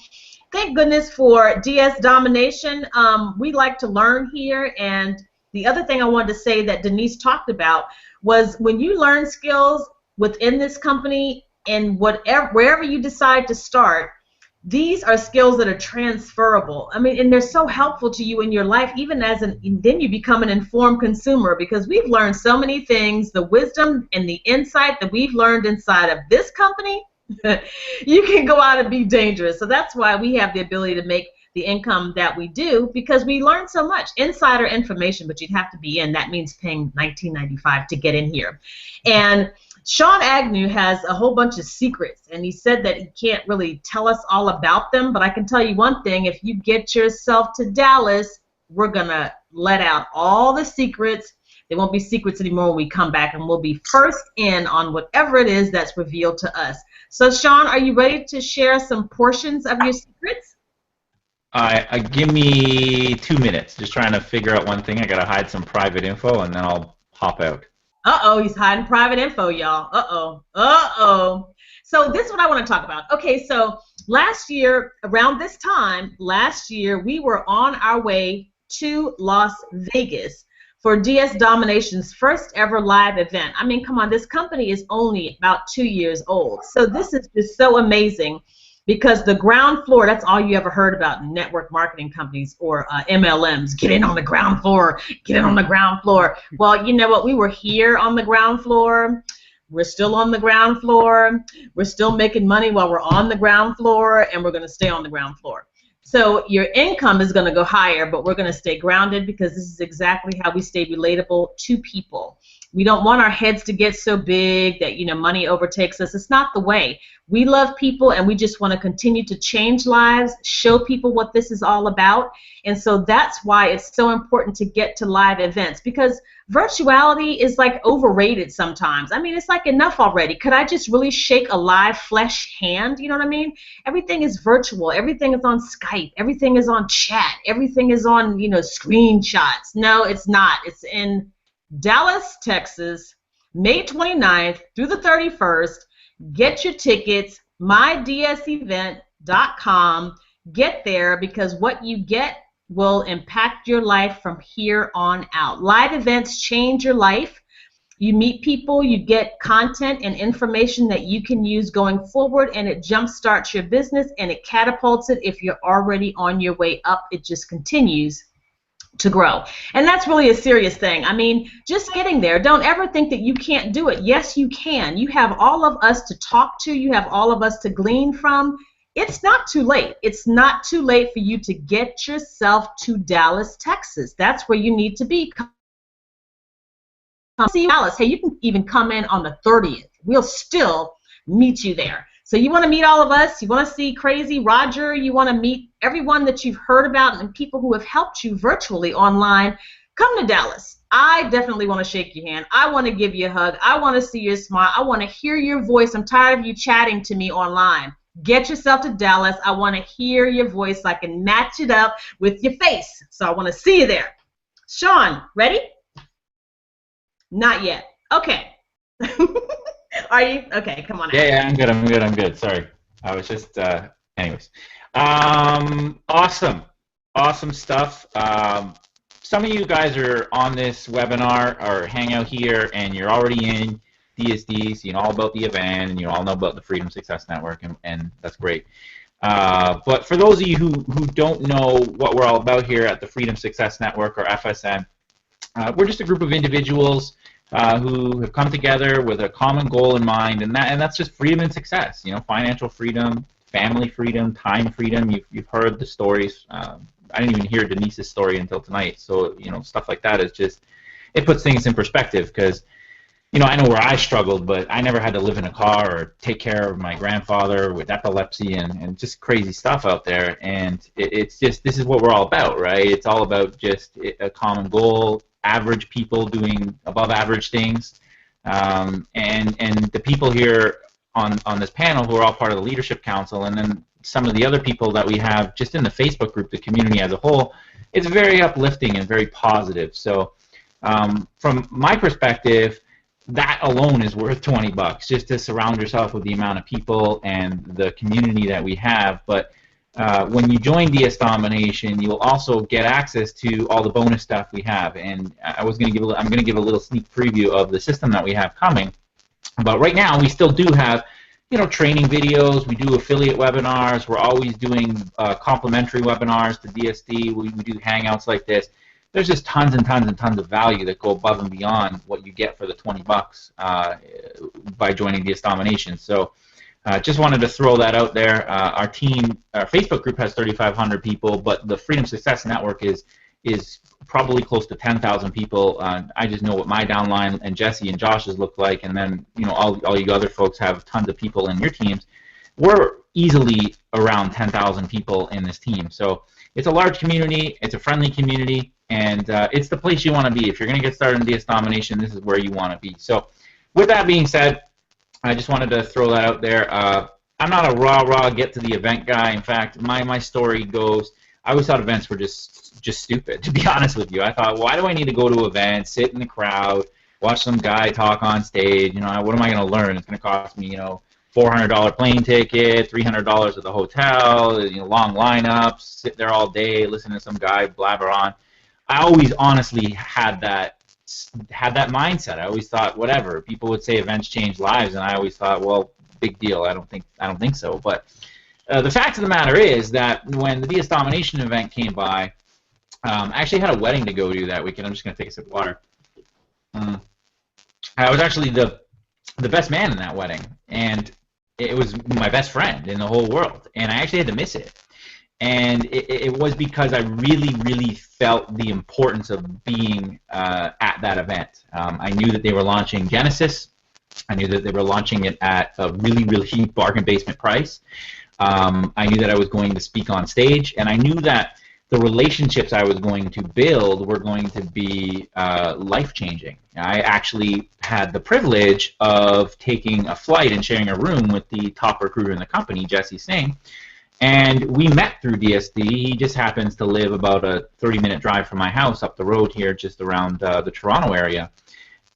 thank goodness for DS Domination. We like to learn here, and the other thing I wanted to say that Denise talked about was when you learn skills within this company, and wherever you decide to start, these are skills that are transferable. I mean, and they're so helpful to you in your life, even as then you become an informed consumer, because we've learned so many things, the wisdom and the insight that we've learned inside of this company, you can go out and be dangerous. So that's why we have the ability to make the income that we do, because we learn so much insider information, but you'd have to be in. That means paying $19.95 to get in here. And Sean Agnew has a whole bunch of secrets, and he said that he can't really tell us all about them, but I can tell you one thing: if you get yourself to Dallas, we're going to let out all the secrets. There won't be secrets anymore when we come back, and we'll be first in on whatever it is that's revealed to us. So, Sean, are you ready to share some portions of your secrets? Give me 2 minutes. Just trying to figure out one thing. I got to hide some private info, and then I'll hop out. Uh-oh, he's hiding private info, y'all. Uh-oh. Uh-oh. So this is what I want to talk about. Okay, so last year, around this time, last year, we were on our way to Las Vegas for DS Domination's first ever live event. I mean, come on, this company is only about 2 years old. So this is just so amazing, because the ground floor, that's all you ever heard about in network marketing companies or MLMs. Get in on the ground floor. Get in on the ground floor. Well, you know what? We were here on the ground floor. We're still on the ground floor. We're still making money while we're on the ground floor, and we're going to stay on the ground floor. So your income is going to go higher, but we're going to stay grounded, because this is exactly how we stay relatable to people. We don't want our heads to get so big that, you know, money overtakes us. It's not the way. We love people, and we just want to continue to change lives, show people what this is all about. And so that's why it's so important to get to live events, because virtuality is like overrated sometimes. I mean, it's like, enough already. Could I just really shake a live flesh hand? You know what I mean? Everything is virtual. Everything is on Skype. Everything is on chat. Everything is on, you know, screenshots. No, it's not. It's in Dallas, Texas, May 29th through the 31st. Get your tickets, mydsevent.com. Get there, because what you get will impact your life from here on out. Live events change your life. You meet people, you get content and information that you can use going forward, and it jumpstarts your business, and it catapults it. If you're already on your way up, it just continues to grow. And that's really a serious thing. I mean, just getting there. Don't ever think that you can't do it. Yes, you can. You have all of us to talk to. You have all of us to glean from. It's not too late. It's not too late for you to get yourself to Dallas, Texas. That's where you need to be. Come see Dallas. Hey, you can even come in on the 30th. We'll still meet you there. So you want to meet all of us, you want to see Crazy Roger, you want to meet everyone that you've heard about and people who have helped you virtually online, come to Dallas. I definitely want to shake your hand. I want to give you a hug. I want to see your smile. I want to hear your voice. I'm tired of you chatting to me online. Get yourself to Dallas. I want to hear your voice so I can match it up with your face. So I want to see you there. Sean, ready? Not yet. Okay. Are you? Okay, come on. Yeah, I'm good. Sorry. I was just, anyways. Awesome stuff. Some of you guys are on this webinar or Hangout here, and you're already in DSDs, you know all about the event, and you all know about the Freedom Success Network, and that's great. But for those of you who don't know what we're all about here at the Freedom Success Network, or FSN, we're just a group of individuals who have come together with a common goal in mind, and that's just freedom and success. You know, financial freedom, family freedom, time freedom. You've heard the stories. I didn't even hear Denise's story until tonight. So, you know, stuff like that is just, it puts things in perspective, because, you know, I know where I struggled, but I never had to live in a car or take care of my grandfather with epilepsy and just crazy stuff out there. And it's just, this is what we're all about, right? It's all about just a common goal, average people doing above average things. And the people here on this panel who are all part of the Leadership Council, and then some of the other people that we have just in the Facebook group, the community as a whole, it's very uplifting and very positive. So from my perspective, that alone is worth 20 bucks, just to surround yourself with the amount of people and the community that we have. But when you join DS Domination, you'll also get access to all the bonus stuff we have. And I'm going to give a little sneak preview of the system that we have coming. But right now, we still do have, you know, training videos. We do affiliate webinars. We're always doing complimentary webinars to DSD. We do hangouts like this. There's just tons and tons and tons of value that go above and beyond what you get for the 20 bucks by joining DS Domination. So just wanted to throw that out there. Our team, our Facebook group has 3,500 people, but the Freedom Success Network is probably close to 10,000 people. I just know what my downline and Jesse and Josh's look like, and then, you know, all you other folks have tons of people in your teams. We're easily around 10,000 people in this team. So it's a large community, it's a friendly community, and it's the place you want to be. If you're going to get started in DS Domination, this is where you want to be. So with that being said, I just wanted to throw that out there. I'm not a rah-rah get-to-the-event guy. In fact, my story goes, I always thought events were just stupid, to be honest with you. I thought, why do I need to go to events, sit in the crowd, watch some guy talk on stage? You know, what am I going to learn? It's going to cost me, you know, $400 plane ticket, $300 at the hotel, you know, long lineups, sit there all day, listen to some guy blabber on. I always honestly had that mindset. I always thought, whatever. People would say events change lives, and I always thought, well, big deal. I don't think so. But the fact of the matter is that when the DS Domination event came by, I actually had a wedding to go to that weekend. I'm just going to take a sip of water. I was actually the best man in that wedding, and it was my best friend in the whole world, and I actually had to miss it. And it was because I really, really felt the importance of being at that event. I knew that they were launching Genesis. I knew that they were launching it at a really, really bargain basement price. I knew that I was going to speak on stage, and I knew that the relationships I was going to build were going to be life-changing. I actually had the privilege of taking a flight and sharing a room with the top recruiter in the company, Jesse Singh, and we met through DSD. He just happens to live about a 30-minute drive from my house up the road here, just around the Toronto area.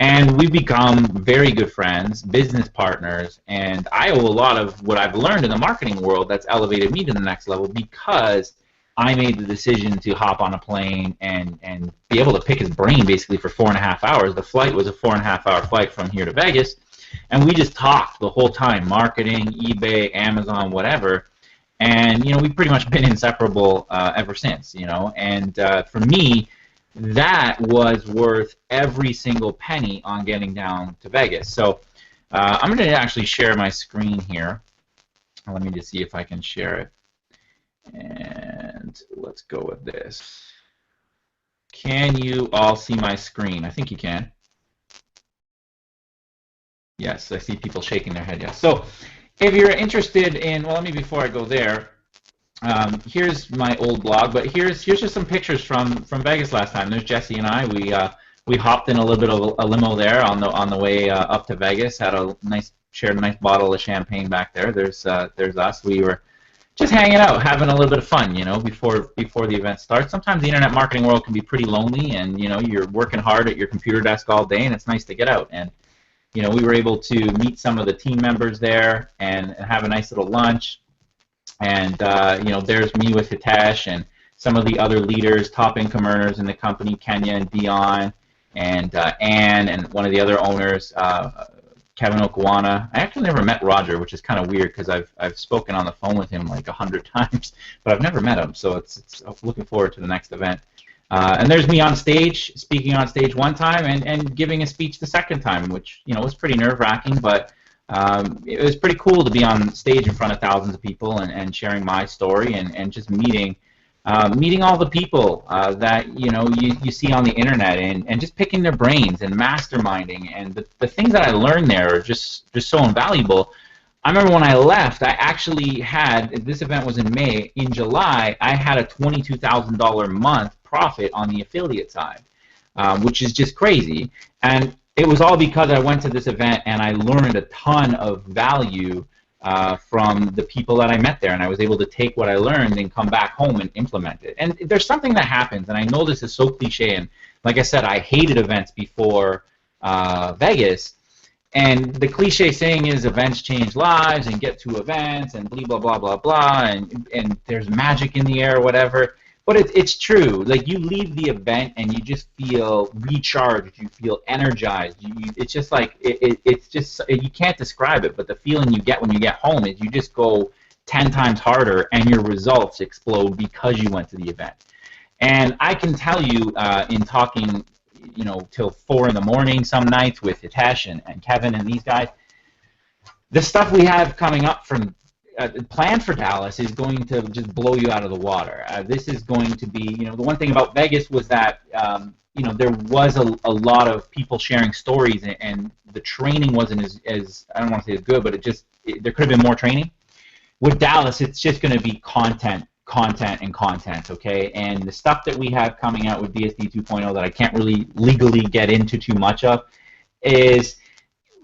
And we've become very good friends, business partners, and I owe a lot of what I've learned in the marketing world that's elevated me to the next level because I made the decision to hop on a plane and be able to pick his brain basically for 4.5 hours. The flight was a 4.5-hour flight from here to Vegas, and we just talked the whole time, marketing, eBay, Amazon, whatever. And, you know, we've pretty much been inseparable ever since, you know. And for me, that was worth every single penny on getting down to Vegas. So I'm going to actually share my screen here. Let me just see if I can share it. And let's go with this. Can you all see my screen? I think you can. Yes, I see people shaking their head, yes. So if you're interested in, well, let me, before I go there, here's my old blog, but here's just some pictures from Vegas last time. There's Jesse and I. We hopped in a little bit of a limo there on the way up to Vegas. Shared a nice bottle of champagne back there. There's us. We were just hanging out, having a little bit of fun, you know, before the event starts. Sometimes the internet marketing world can be pretty lonely, and you know, you're working hard at your computer desk all day, and it's nice to get out. And you know, we were able to meet some of the team members there and have a nice little lunch. And you know, there's me with Hitesh and some of the other leaders, top income earners in the company, Kenya and Dion, and Ann, and one of the other owners, Kevin Okwana. I actually never met Roger, which is kind of weird because I've spoken on the phone with him like 100 times, but I've never met him. So I'm looking forward to the next event. And there's me on stage, speaking on stage one time, and giving a speech the second time, which was pretty nerve-wracking, but it was pretty cool to be on stage in front of thousands of people and sharing my story and just meeting all the people that you see on the internet and just picking their brains and masterminding, and the things that I learned there are just so invaluable. I remember when I left, I actually had, this event was in May, in July, I had a $22,000 a month profit on the affiliate side, which is just crazy. And it was all because I went to this event and I learned a ton of value from the people that I met there, and I was able to take what I learned and come back home and implement it. And there's something that happens, and I know this is so cliche, and like I said, I hated events before Vegas. And the cliche saying is events change lives, and get to events, and blah, blah, blah, blah, and there's magic in the air or whatever. But it's true. Like, you leave the event and you just feel recharged. You feel energized. It's just like, it's just, you can't describe it, but the feeling you get when you get home is you just go 10 times harder and your results explode because you went to the event. And I can tell you in talking till 4 in the morning some nights with Hitesh and Kevin and these guys, the stuff we have coming up from planned for Dallas is going to just blow you out of the water. This is going to be, the one thing about Vegas was that, there was a lot of people sharing stories, and the training wasn't as I don't want to say as good, but there could have been more training. With Dallas, it's just going to be content, okay? And the stuff that we have coming out with DSD 2.0 that I can't really legally get into too much of is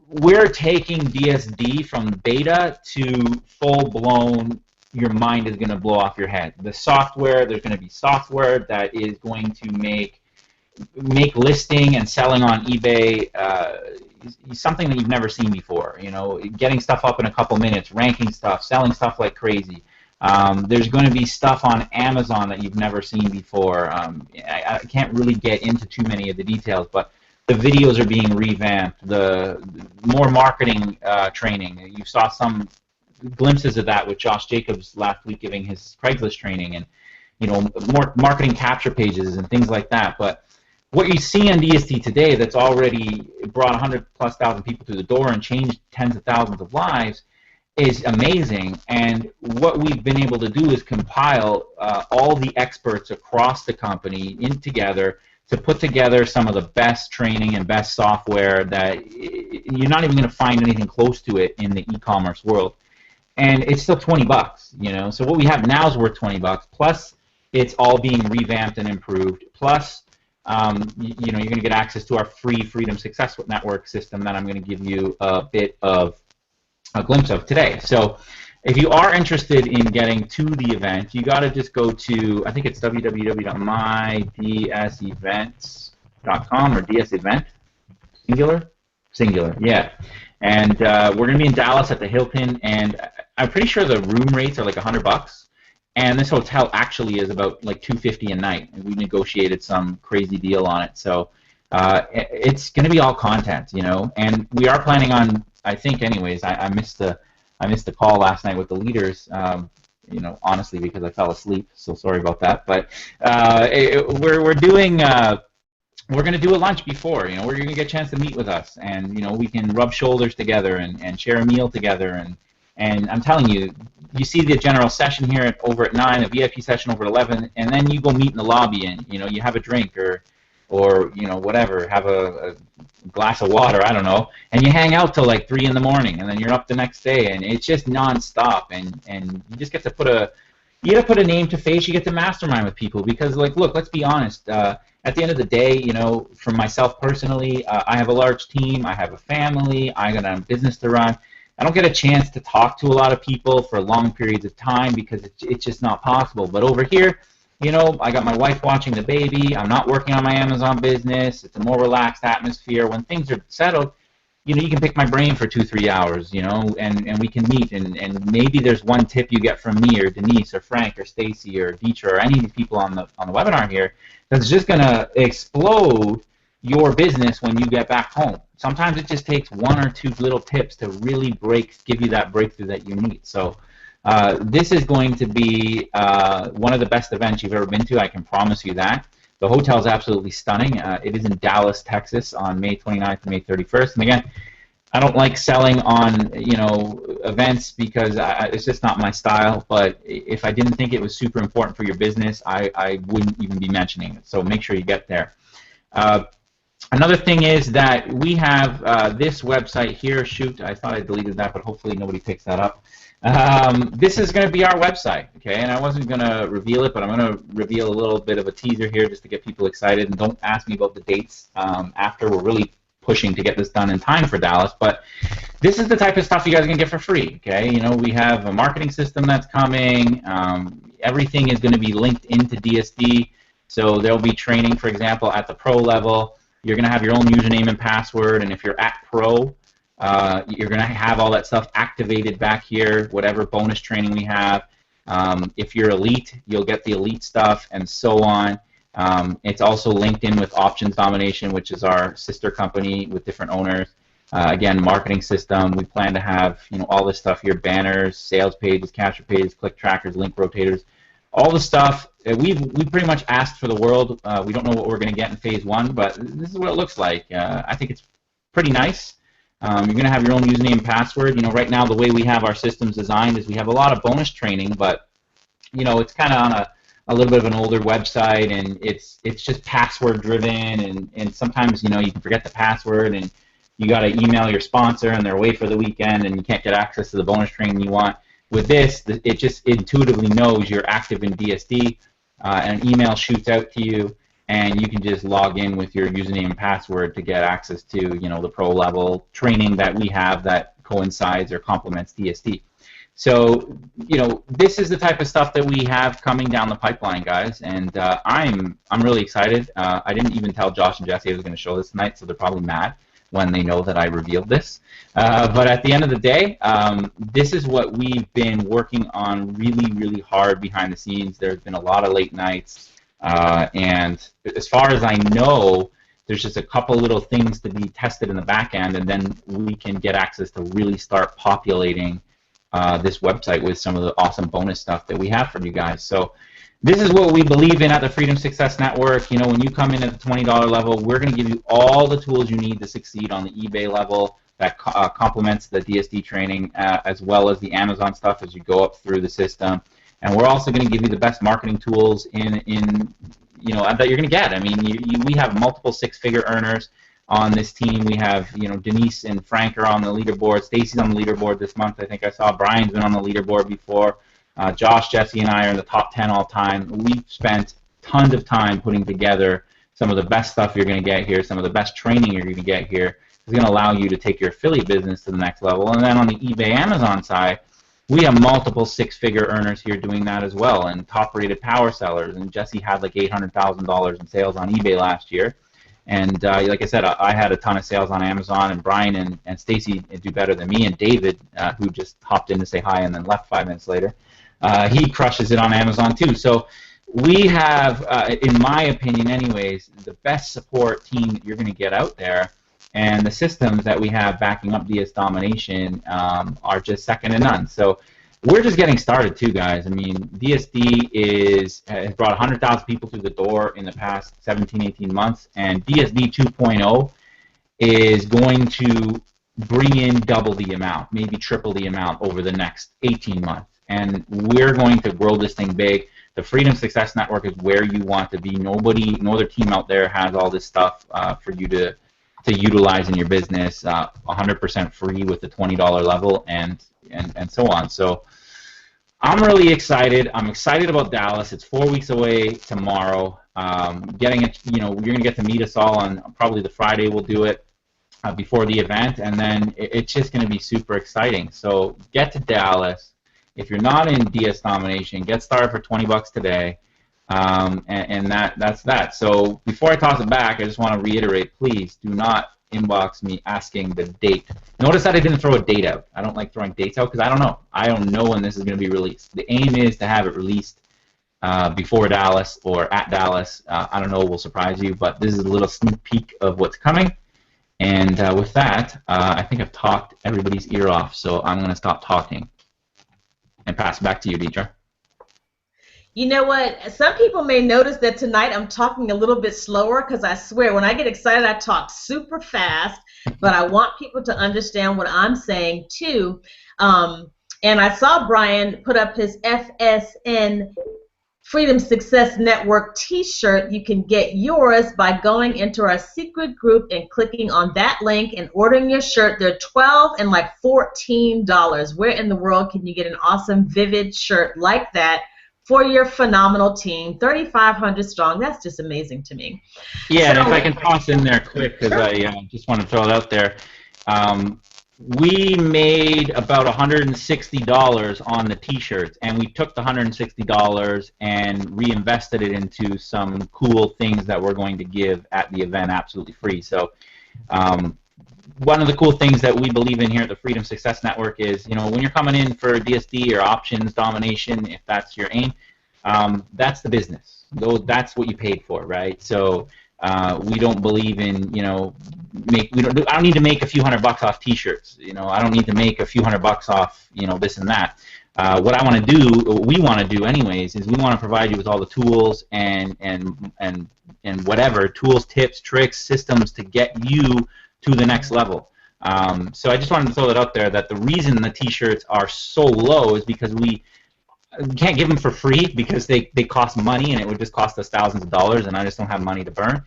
we're taking DSD from beta to full-blown, your mind is going to blow off your head. The software, there's going to be software that is going to make listing and selling on eBay something that you've never seen before. Getting stuff up in a couple minutes, ranking stuff, selling stuff like crazy. There's going to be stuff on Amazon that you've never seen before. I can't really get into too many of the details, but the videos are being revamped. The more marketing training. You saw some glimpses of that with Josh Jacobs last week giving his Craigslist training, and more marketing capture pages and things like that. But what you see on DSD today that's already brought 100,000+ people through the door and changed tens of thousands of lives is amazing. And what we've been able to do is compile all the experts across the company together to put together some of the best training and best software that you're not even going to find anything close to it in the e-commerce world. And it's still $20, So what we have now is worth $20. Plus, it's all being revamped and improved. Plus, you're going to get access to our free Freedom Success Network system that I'm going to give you a bit of a glimpse of today. So if you are interested in getting to the event, you got to just go to, I think it's www.mydsevents.com or DS Event, singular, yeah. And we're going to be in Dallas at the Hilton, and I'm pretty sure the room rates are like $100, and this hotel actually is about like $250 a night, and we negotiated some crazy deal on it. So it's going to be all content, and we are planning on, I think anyways, I missed the call last night with the leaders, honestly, because I fell asleep, so sorry about that. But we're doing, we're going to do a lunch before, we're going to get a chance to meet with us, and, we can rub shoulders together and share a meal together, and I'm telling you, you see the general session here over at 9, a VIP session over at 11, and then you go meet in the lobby and, you have a drink or whatever, have a glass of water, I don't know, and you hang out till like 3 in the morning, and then you're up the next day, and it's just nonstop, and you just get to put a name to face. You get to mastermind with people because, like, look, let's be honest. At the end of the day, for myself personally, I have a large team, I have a family, I got a business to run. I don't get a chance to talk to a lot of people for long periods of time because it's just not possible. But over here, I got my wife watching the baby. I'm not working on my Amazon business. It's a more relaxed atmosphere. When things are settled, you can pick my brain for 2-3 hours, and we can meet. And maybe there's one tip you get from me or Denise or Frank or Stacy or Dietra or any of these people on the webinar here that's just going to explode your business when you get back home. Sometimes it just takes 1 or 2 little tips to really give you that breakthrough that you need. So this is going to be one of the best events you've ever been to. I can promise you that. The hotel is absolutely stunning. It is in Dallas, Texas, on May 29th and May 31st. And again, I don't like selling on events because it's just not my style. But if I didn't think it was super important for your business, I wouldn't even be mentioning it. So make sure you get there. Another thing is that we have this website here. Shoot, I thought I deleted that, but hopefully nobody picks that up. This is going to be our website, okay? And I wasn't going to reveal it, but I'm going to reveal a little bit of a teaser here just to get people excited. And don't ask me about the dates after. We're really pushing to get this done in time for Dallas. But this is the type of stuff you guys are going to get for free, okay? We have a marketing system that's coming. Everything is going to be linked into DSD. So there'll be training, for example, at the pro level. You're going to have your own username and password. And if you're at pro, you're going to have all that stuff activated back here, whatever bonus training we have. If you're elite, you'll get the elite stuff, and so on. It's also linked in with Options Domination, which is our sister company with different owners. Again, marketing system. We plan to have all this stuff here: banners, sales pages, capture pages, click trackers, link rotators, all the stuff. We've pretty much asked for the world. We don't know what we're going to get in phase 1, but this is what it looks like. I think it's pretty nice. You're going to have your own username and password. Right now the way we have our systems designed is we have a lot of bonus training, but it's kind of on a little bit of an older website, and it's just password driven, and sometimes you can forget the password, and you got to email your sponsor, and they're away for the weekend, and you can't get access to the bonus training you want. With this, it just intuitively knows you're active in DSD, and an email shoots out to you, and you can just log in with your username and password to get access to the pro level training that we have that coincides or complements DSD. So this is the type of stuff that we have coming down the pipeline, guys, and I'm really excited. I didn't even tell Josh and Jesse I was going to show this tonight, so they're probably mad when they know that I revealed this. But at the end of the day, this is what we've been working on really, really hard behind the scenes. There's been a lot of late nights. And as far as I know, there's just a couple little things to be tested in the back end, and then we can get access to really start populating this website with some of the awesome bonus stuff that we have for you guys. So this is what we believe in at the Freedom Success Network. When you come in at the $20 level, we're going to give you all the tools you need to succeed on the eBay level that complements the DSD training, as well as the Amazon stuff as you go up through the system. And we're also going to give you the best marketing tools that you're going to get. I mean, we have multiple six-figure earners on this team. We have, Denise and Frank are on the leaderboard. Stacy's on the leaderboard this month. I think I saw Brian's been on the leaderboard before. Josh, Jesse, and I are in the top 10 all time. We've spent tons of time putting together some of the best stuff you're going to get here, some of the best training you're going to get here. It's going to allow you to take your affiliate business to the next level. And then on the eBay Amazon side, we have multiple six-figure earners here doing that as well, and top-rated power sellers. And Jesse had like $800,000 in sales on eBay last year. And like I said, I had a ton of sales on Amazon, and Brian and Stacy do better than me, and David, who just hopped in to say hi and then left 5 minutes later, he crushes it on Amazon too. So we have, in my opinion anyways, the best support team that you're going to get out there. And the systems that we have backing up DS Domination are just second to none. So we're just getting started too, guys. I mean, DSD has brought 100,000 people through the door in the past 17, 18 months, and DSD 2.0 is going to bring in double the amount, maybe triple the amount over the next 18 months. And we're going to grow this thing big. The Freedom Success Network is where you want to be. Nobody, no other team out there has all this stuff for you to utilize in your business, 100% free with the $20 level, and so on. So I'm really excited. I'm excited about Dallas. It's 4 weeks away tomorrow. Getting it, you're going to get to meet us all on probably the Friday. We'll do it before the event, and then it's just going to be super exciting. So get to Dallas. If you're not in DS Domination, get started for $20 today. And that's that. So before I toss it back, I just want to reiterate, please do not inbox me asking the date. Notice that I didn't throw a date out. I don't like throwing dates out because I don't know. I don't know when this is going to be released. The aim is to have it released before Dallas or at Dallas. I don't know, we'll surprise you, but this is a little sneak peek of what's coming. And with that, I think I've talked everybody's ear off, so I'm going to stop talking and pass it back to you, Deidre. You know what? Some people may notice that tonight I'm talking a little bit slower because I swear when I get excited I talk super fast, but I want people to understand what I'm saying too. And I saw Brian put up his FSN Freedom Success Network T-shirt. You can get yours by going into our secret group and clicking on that link and ordering your shirt. They're $12 and like $14. Where in the world can you get an awesome, vivid shirt like that for your phenomenal team? 3,500 strong. That's just amazing to me. Yeah, So, and if I can toss in there quick, because I just want to throw it out there. We made about $160 on the T-shirts, and we took the $160 and reinvested it into some cool things that we're going to give at the event absolutely free. So one of the cool things that we believe in here at the Freedom Success Network is, when you're coming in for DSD or options, domination, if that's your aim, that's the business. That's what you paid for, right? So we don't believe in, I don't need to make a few $100 off T-shirts. I don't need to make a few $100 off, this and that. What we want to do anyways, is we want to provide you with all the tools and whatever tools, tips, tricks, systems to get you to the next level. So I just wanted to throw that out there, that the reason the T-shirts are so low is because we can't give them for free, because they cost money, and it would just cost us thousands of dollars, and I just don't have money to burn.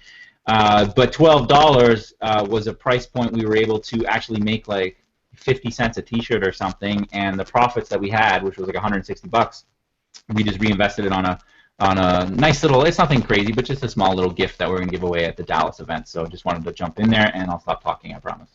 But $12 was a price point we were able to actually make like 50 cents a T-shirt or something, and the profits that we had, which was like $160, we just reinvested it on a nice little, it's nothing crazy, but just a small little gift that we're going to give away at the Dallas event. So just wanted to jump in there, and I'll stop talking, I promise.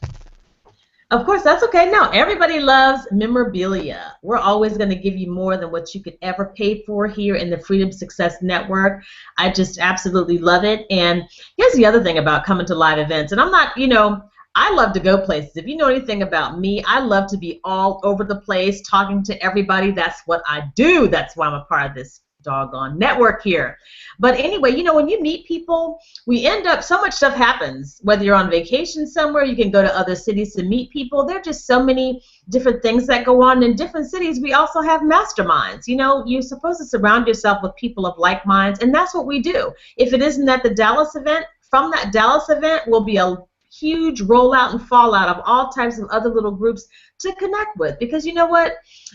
of course, that's okay. No, everybody loves memorabilia. We're always going to give you more than what you could ever pay for here in the Freedom Success Network. I just absolutely love it. And here's the other thing about coming to live events. And I'm not, I love to go places. If you know anything about me, I love to be all over the place, talking to everybody. That's what I do. That's why I'm a part of this doggone network here. But anyway, when you meet people, we end up, so much stuff happens. Whether you're on vacation somewhere, you can go to other cities to meet people. There are just so many different things that go on in different cities. We also have masterminds. You're supposed to surround yourself with people of like minds, and that's what we do. If it isn't at the Dallas event, from that Dallas event will be a huge rollout and fallout of all types of other little groups to connect with, because you know what,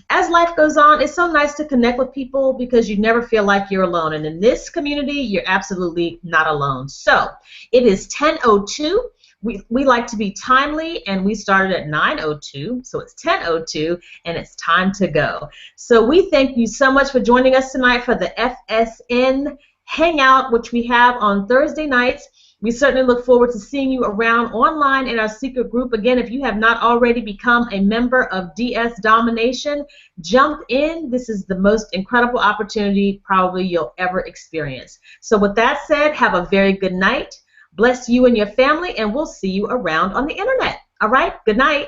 as life goes on, it's so nice to connect with people, because you never feel like you're alone, and in this community you're absolutely not alone. So it is 10:02. We like to be timely, and we started at 9:02, so it's 10:02 and it's time to go. So we thank you so much for joining us tonight for the FSN Hangout, which we have on Thursday nights. We certainly look forward to seeing you around online in our secret group. Again, if you have not already become a member of DS Domination, jump in. This is the most incredible opportunity probably you'll ever experience. So with that said, have a very good night. Bless you and your family, and we'll see you around on the internet. All right? Good night.